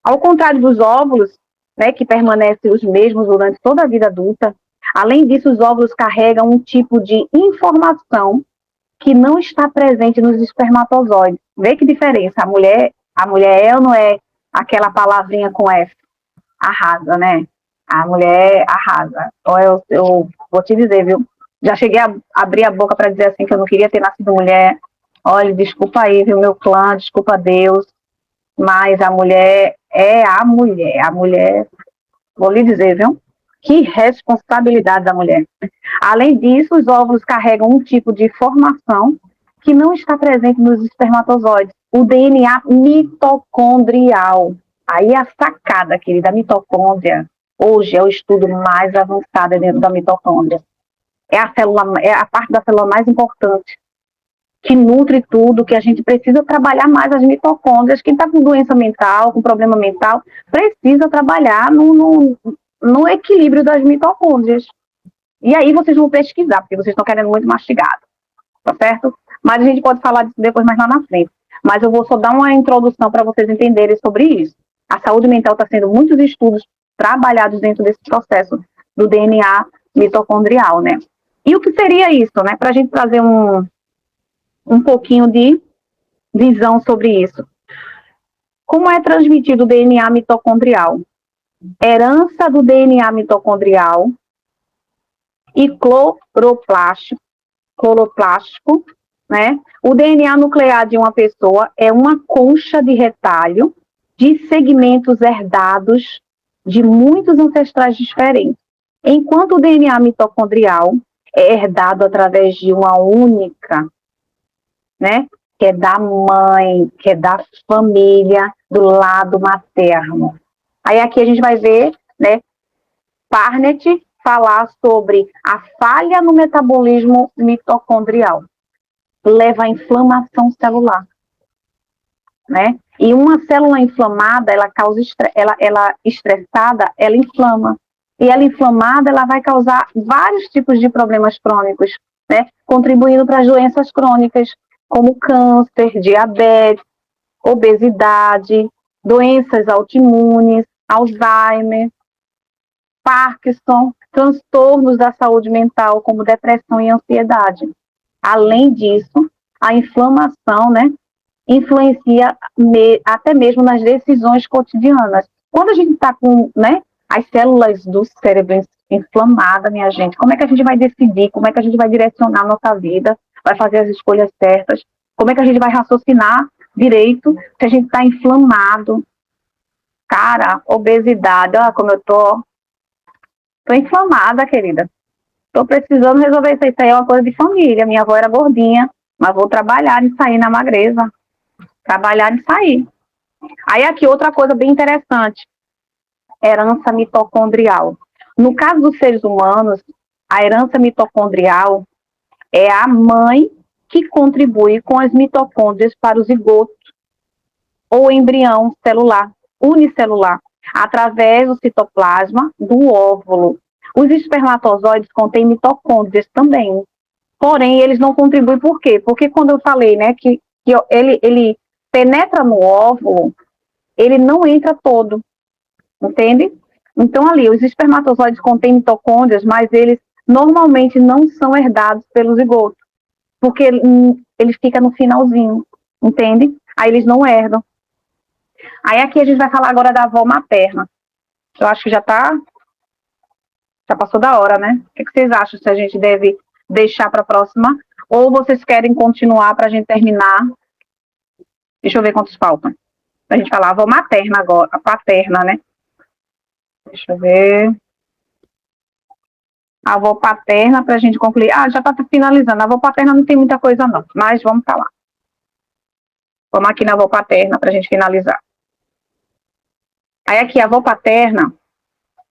ao contrário dos óvulos, né, que permanecem os mesmos durante toda a vida adulta, além disso, os óvulos carregam um tipo de informação que não está presente nos espermatozoides. Vê que diferença, a mulher é ou não é aquela palavrinha com F? Arrasa, né? A mulher arrasa. Eu vou te dizer, viu? Já cheguei a abrir a boca para dizer assim que eu não queria ter nascido mulher. Olha, desculpa aí, viu, meu clã, desculpa Deus, mas a mulher é a mulher. A mulher, vou lhe dizer, viu? Que responsabilidade da mulher. Além disso, os óvulos carregam um tipo de informação que não está presente nos espermatozoides, o DNA mitocondrial. Aí a sacada, querida, a mitocôndria, hoje é o estudo mais avançado dentro da mitocôndria. É a parte da célula mais importante, que nutre tudo, que a gente precisa trabalhar mais as mitocôndrias. Quem está com doença mental, com problema mental, precisa trabalhar no equilíbrio das mitocôndrias. E aí vocês vão pesquisar, porque vocês estão querendo muito mastigado, tá certo? Mas a gente pode falar disso depois mais lá na frente. Mas eu vou só dar uma introdução para vocês entenderem sobre isso. A saúde mental está sendo muitos estudos trabalhados dentro desse processo do DNA mitocondrial, né? E o que seria isso, né? Para a gente trazer um pouquinho de visão sobre isso. Como é transmitido o DNA mitocondrial? Herança do DNA mitocondrial e cloroplástico, né? O DNA nuclear de uma pessoa é uma concha de retalho de segmentos herdados de muitos ancestrais diferentes, enquanto o DNA mitocondrial é herdado através de uma única, né? Que é da mãe, que é da família do lado materno. Aí aqui a gente vai ver, né, Parnett falar sobre a falha no metabolismo mitocondrial. Leva à inflamação celular, né? E uma célula inflamada, ela causa ela estressada, ela inflama. E ela inflamada, ela vai causar vários tipos de problemas crônicos, né? Contribuindo para as doenças crônicas, como câncer, diabetes, obesidade, doenças autoimunes, Alzheimer, Parkinson, transtornos da saúde mental, como depressão e ansiedade. Além disso, a inflamação, né, influencia até mesmo nas decisões cotidianas. Quando a gente está com, né, as células do cérebro inflamadas, minha gente, como é que a gente vai decidir? Como é que a gente vai direcionar a nossa vida? Vai fazer as escolhas certas? Como é que a gente vai raciocinar direito se a gente está inflamado? Cara, obesidade, olha como eu tô inflamada, querida. Tô precisando resolver isso. Isso aí é uma coisa de família. Minha avó era gordinha, mas vou trabalhar em sair na magreza. Trabalhar em sair. Aí aqui outra coisa bem interessante. Herança mitocondrial. No caso dos seres humanos, a herança mitocondrial é a mãe que contribui com as mitocôndrias para o zigoto ou embrião celular, unicelular, através do citoplasma do óvulo. Os espermatozoides contêm mitocôndrias também, porém eles não contribuem por quê? Porque quando eu falei, né, que ele penetra no óvulo, ele não entra todo, entende? Então ali, os espermatozoides contêm mitocôndrias, mas eles normalmente não são herdados pelo zigoto, porque ele fica no finalzinho, entende? Aí eles não herdam. Aí aqui a gente vai falar agora da avó materna. Eu acho que já passou da hora, né? O que vocês acham, se a gente deve deixar para a próxima? Ou vocês querem continuar para a gente terminar? Deixa eu ver quantos faltam. A gente falar a avó materna agora, a paterna, né? Deixa eu ver. A avó paterna, para a gente concluir. Ah, já está finalizando. A avó paterna não tem muita coisa, não. Mas vamos falar. Vamos aqui na avó paterna para a gente finalizar. Aí aqui, a avó paterna,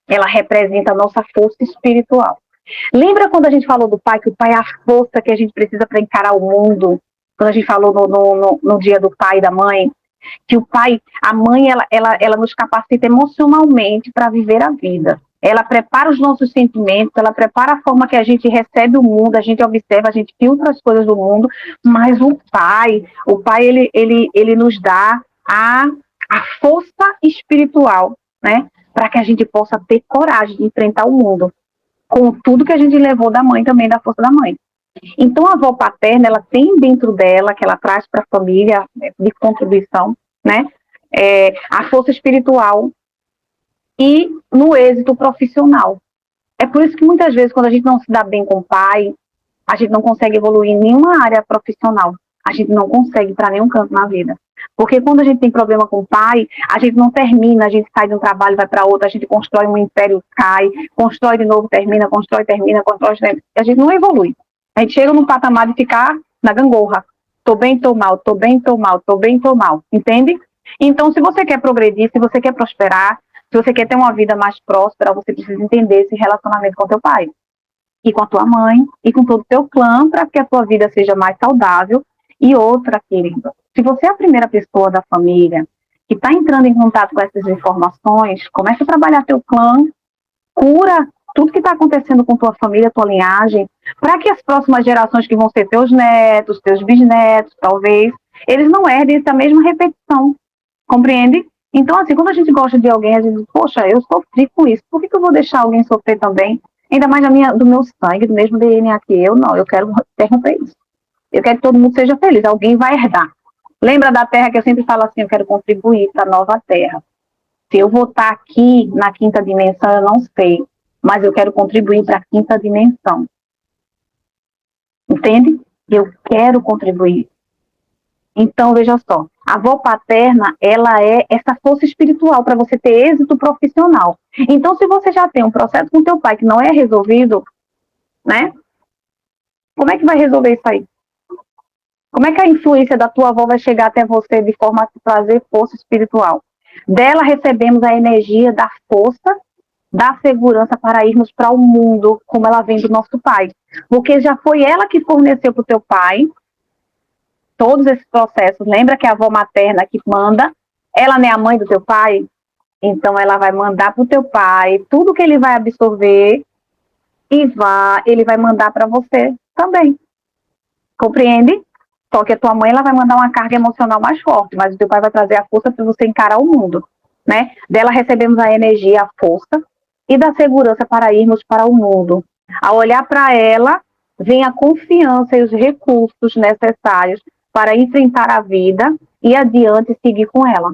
ela representa a nossa força espiritual. Lembra quando a gente falou do pai, que o pai é a força que a gente precisa para encarar o mundo? Quando a gente falou no dia do pai e da mãe, que o pai, a mãe, ela nos capacita emocionalmente para viver a vida. Ela prepara os nossos sentimentos, ela prepara a forma que a gente recebe o mundo, a gente observa, a gente filtra as coisas do mundo, mas o pai, ele nos dá a força espiritual, né? Para que a gente possa ter coragem de enfrentar o mundo, com tudo que a gente levou da mãe também, da força da mãe. Então, a avó paterna, ela tem dentro dela, que ela traz para a família, de contribuição, né? A força espiritual e no êxito profissional. É por isso que muitas vezes, quando a gente não se dá bem com o pai, a gente não consegue evoluir em nenhuma área profissional. A gente não consegue ir para nenhum canto na vida. Porque quando a gente tem problema com o pai, a gente não termina, a gente sai de um trabalho, vai para outro, a gente constrói um império, cai, constrói de novo, termina, constrói, termina, constrói, termina. A gente não evolui. A gente chega num patamar de ficar na gangorra. Tô bem, tô mal, tô bem, tô mal, tô bem, tô mal. Entende? Então, se você quer progredir, se você quer prosperar, se você quer ter uma vida mais próspera, você precisa entender esse relacionamento com teu pai. E com a tua mãe, e com todo o teu clã, para que a tua vida seja mais saudável. E outra, querida, se você é a primeira pessoa da família que está entrando em contato com essas informações, comece a trabalhar teu clã, cura tudo que está acontecendo com tua família, tua linhagem, para que as próximas gerações, que vão ser teus netos, teus bisnetos, talvez, eles não herdem essa mesma repetição, compreende? Então, assim, quando a gente gosta de alguém, a gente diz, poxa, eu sofri com isso, por que eu vou deixar alguém sofrer também? Ainda mais do meu sangue, do mesmo DNA que eu, não, eu quero interromper isso. Eu quero que todo mundo seja feliz, alguém vai herdar. Lembra da terra que eu sempre falo assim, eu quero contribuir para a nova terra. Se eu vou estar aqui na quinta dimensão, eu não sei, mas eu quero contribuir para a quinta dimensão. Entende? Eu quero contribuir. Então, veja só, a avó paterna, ela é essa força espiritual para você ter êxito profissional. Então, se você já tem um processo com teu pai que não é resolvido, né? Como é que vai resolver isso aí? Como é que a influência da tua avó vai chegar até você de forma a te trazer força espiritual? Dela recebemos a energia da força, da segurança para irmos para o mundo, como ela vem do nosso pai. Porque já foi ela que forneceu para o teu pai todos esses processos. Lembra que a avó materna que manda, ela não é a mãe do teu pai? Então ela vai mandar para o teu pai tudo que ele vai absorver e ele vai mandar para você também. Compreende? Só que a tua mãe, ela vai mandar uma carga emocional mais forte, mas o teu pai vai trazer a força para você encarar o mundo, né? Dela recebemos a energia, a força, e da segurança para irmos para o mundo. Ao olhar para ela, vem a confiança e os recursos necessários para enfrentar a vida e adiante seguir com ela.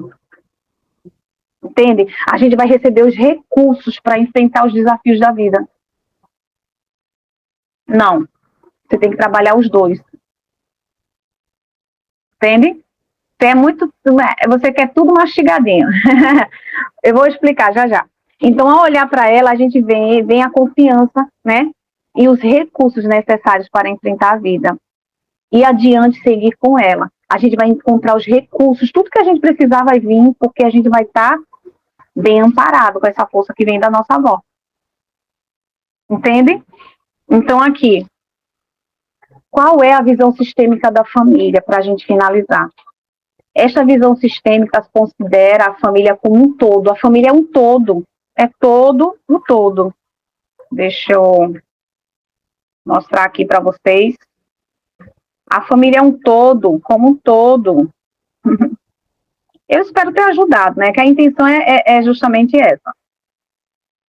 Entende? A gente vai receber os recursos para enfrentar os desafios da vida. Não. Você tem que trabalhar os dois. Entende? Você quer tudo mastigadinho. Eu vou explicar já já. Então, ao olhar para ela, a gente vem a confiança, né? E os recursos necessários para enfrentar a vida. E adiante seguir com ela. A gente vai encontrar os recursos, tudo que a gente precisar vai vir, porque a gente vai estar bem amparado com essa força que vem da nossa avó. Entende? Então, aqui, qual é a visão sistêmica da família, para a gente finalizar? Esta visão sistêmica considera a família como um todo. A família é um todo. É todo um todo. Deixa eu mostrar aqui para vocês. A família é um todo, como um todo. Eu espero ter ajudado, né? Que a intenção é justamente essa.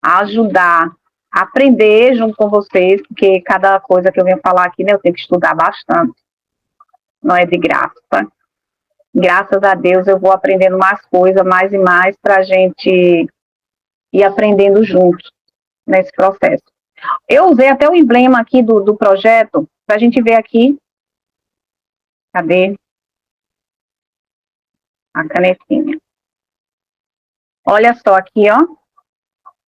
Ajudar, aprender junto com vocês, porque cada coisa que eu venho falar aqui, né, eu tenho que estudar bastante. Não é de graça. Graças a Deus eu vou aprendendo mais coisas, mais e mais, para a gente ir aprendendo juntos nesse processo. Eu usei até o emblema aqui do projeto, para a gente ver aqui. Cadê? A canetinha. Olha só aqui, ó.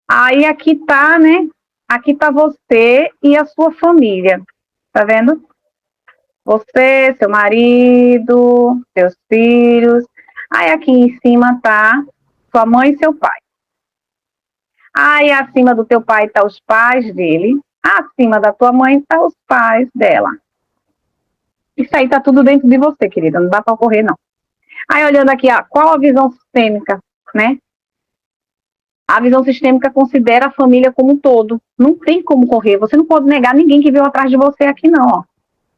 Aí aqui tá, né? Aqui tá você e a sua família. Tá vendo? Você, seu marido, seus filhos. Aí aqui em cima tá sua mãe e seu pai. Aí acima do teu pai tá os pais dele. Acima da tua mãe tá os pais dela. Isso aí tá tudo dentro de você, querida. Não dá para correr, não. Aí olhando aqui, ó, qual a visão sistêmica, né? A visão sistêmica considera a família como um todo. Não tem como correr. Você não pode negar ninguém que veio atrás de você aqui, não, ó.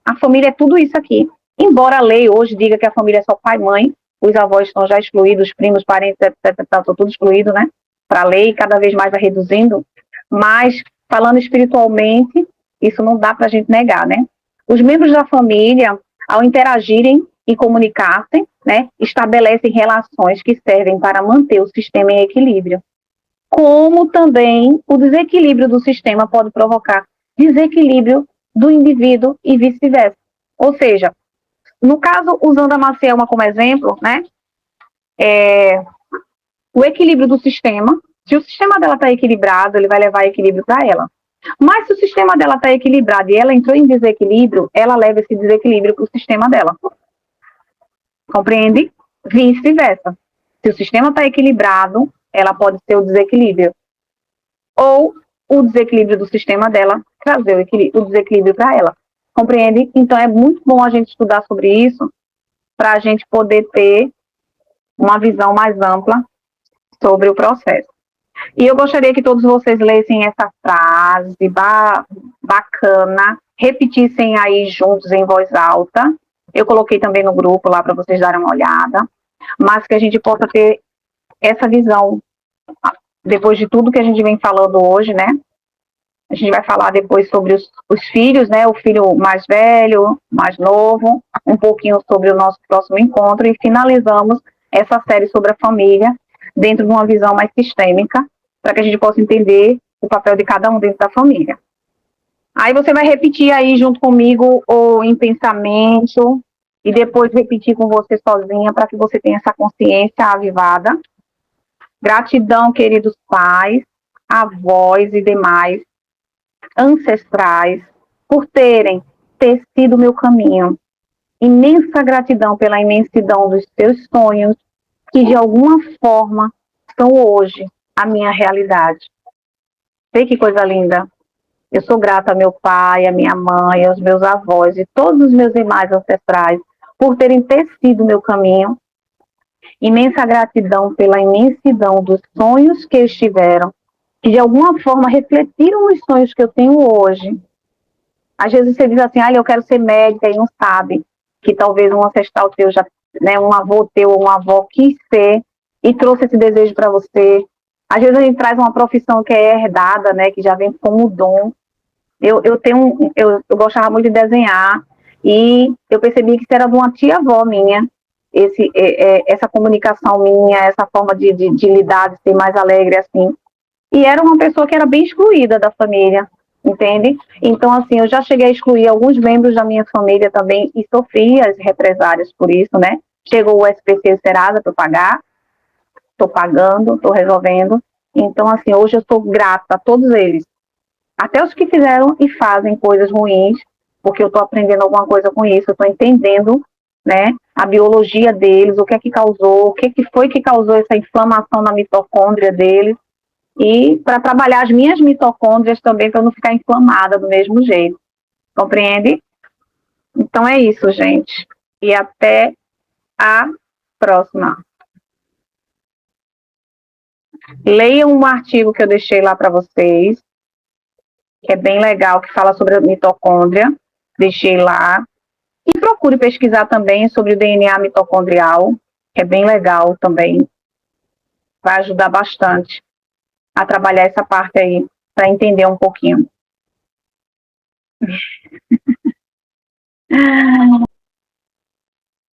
A família é tudo isso aqui. Embora a lei hoje diga que a família é só pai e mãe, os avós estão já excluídos, os primos, parentes, etc, estão tudo excluído, né? Para a lei, cada vez mais vai reduzindo. Mas, falando espiritualmente, isso não dá para a gente negar, né? Os membros da família, ao interagirem e comunicar-se, né, estabelecem relações que servem para manter o sistema em equilíbrio. Como também o desequilíbrio do sistema pode provocar desequilíbrio do indivíduo e vice-versa. Ou seja, no caso, usando a Macielma como exemplo, né, o equilíbrio do sistema, se o sistema dela está equilibrado, ele vai levar equilíbrio para ela. Mas se o sistema dela está equilibrado e ela entrou em desequilíbrio, ela leva esse desequilíbrio para o sistema dela. Compreende? Vice-versa. Se o sistema está equilibrado, ela pode ser o desequilíbrio. Ou o desequilíbrio do sistema dela trazer o desequilíbrio para ela. Compreende? Então é muito bom a gente estudar sobre isso para a gente poder ter uma visão mais ampla sobre o processo. E eu gostaria que todos vocês lessem essa frase bacana, repetissem aí juntos em voz alta. Eu coloquei também no grupo lá para vocês darem uma olhada, mas que a gente possa ter essa visão, depois de tudo que a gente vem falando hoje, né? A gente vai falar depois sobre os filhos, né? O filho mais velho, mais novo, um pouquinho sobre o nosso próximo encontro e finalizamos essa série sobre a família dentro de uma visão mais sistêmica, para que a gente possa entender o papel de cada um dentro da família. Aí você vai repetir aí junto comigo ou em pensamento e depois repetir com você sozinha para que você tenha essa consciência avivada. Gratidão, queridos pais, avós e demais ancestrais, por terem tecido meu caminho. Imensa gratidão pela imensidão dos seus sonhos, que de alguma forma são hoje a minha realidade. Vê que coisa linda. Eu sou grata ao meu pai, à minha mãe, aos meus avós e todos os meus demais ancestrais por terem tecido meu caminho. Imensa gratidão pela imensidão dos sonhos que eles tiveram, que de alguma forma refletiram os sonhos que eu tenho hoje. Às vezes você diz assim, eu quero ser médica e não sabe que talvez um ancestral teu, um avô teu ou uma avó quis ser e trouxe esse desejo para você. Às vezes a gente traz uma profissão que é herdada, né, que já vem como dom. Eu gostava muito de desenhar e eu percebi que isso era de uma tia-avó minha, essa comunicação minha, essa forma de lidar, de ser mais alegre, assim. E era uma pessoa que era bem excluída da família, entende? Então, assim, eu já cheguei a excluir alguns membros da minha família também e sofri as represárias por isso, né? Chegou o SPC e o Serasa para eu pagar, estou pagando, estou resolvendo. Então, assim, hoje eu sou grata a todos eles, até os que fizeram e fazem coisas ruins, porque eu estou aprendendo alguma coisa com isso, eu estou entendendo, né, a biologia deles, o que é que causou, o que, é que foi que causou essa inflamação na mitocôndria deles, e para trabalhar as minhas mitocôndrias também, para não ficar inflamada do mesmo jeito. Compreende? Então é isso, gente. E até a próxima. Leiam um artigo que eu deixei lá para vocês, que é bem legal, que fala sobre a mitocôndria. Deixei lá. E procure pesquisar também sobre o DNA mitocondrial, que é bem legal também. Vai ajudar bastante a trabalhar essa parte aí, para entender um pouquinho.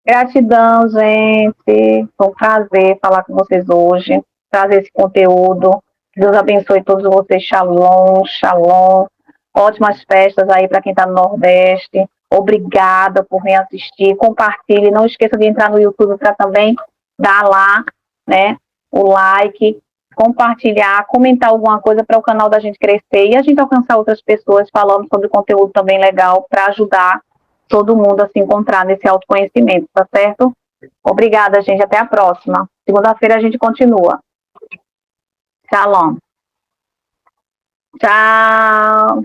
Gratidão, gente. Foi um prazer falar com vocês hoje, trazer esse conteúdo. Deus abençoe todos vocês. Shalom, shalom. Ótimas festas aí para quem está no Nordeste. Obrigada por me assistir. Compartilhe. Não esqueça de entrar no YouTube para também dar lá, né, o like, compartilhar, comentar alguma coisa para o canal da gente crescer e a gente alcançar outras pessoas falando sobre conteúdo também legal para ajudar todo mundo a se encontrar nesse autoconhecimento, tá certo? Obrigada, gente. Até a próxima. Segunda-feira a gente continua. Shalom. Tchau.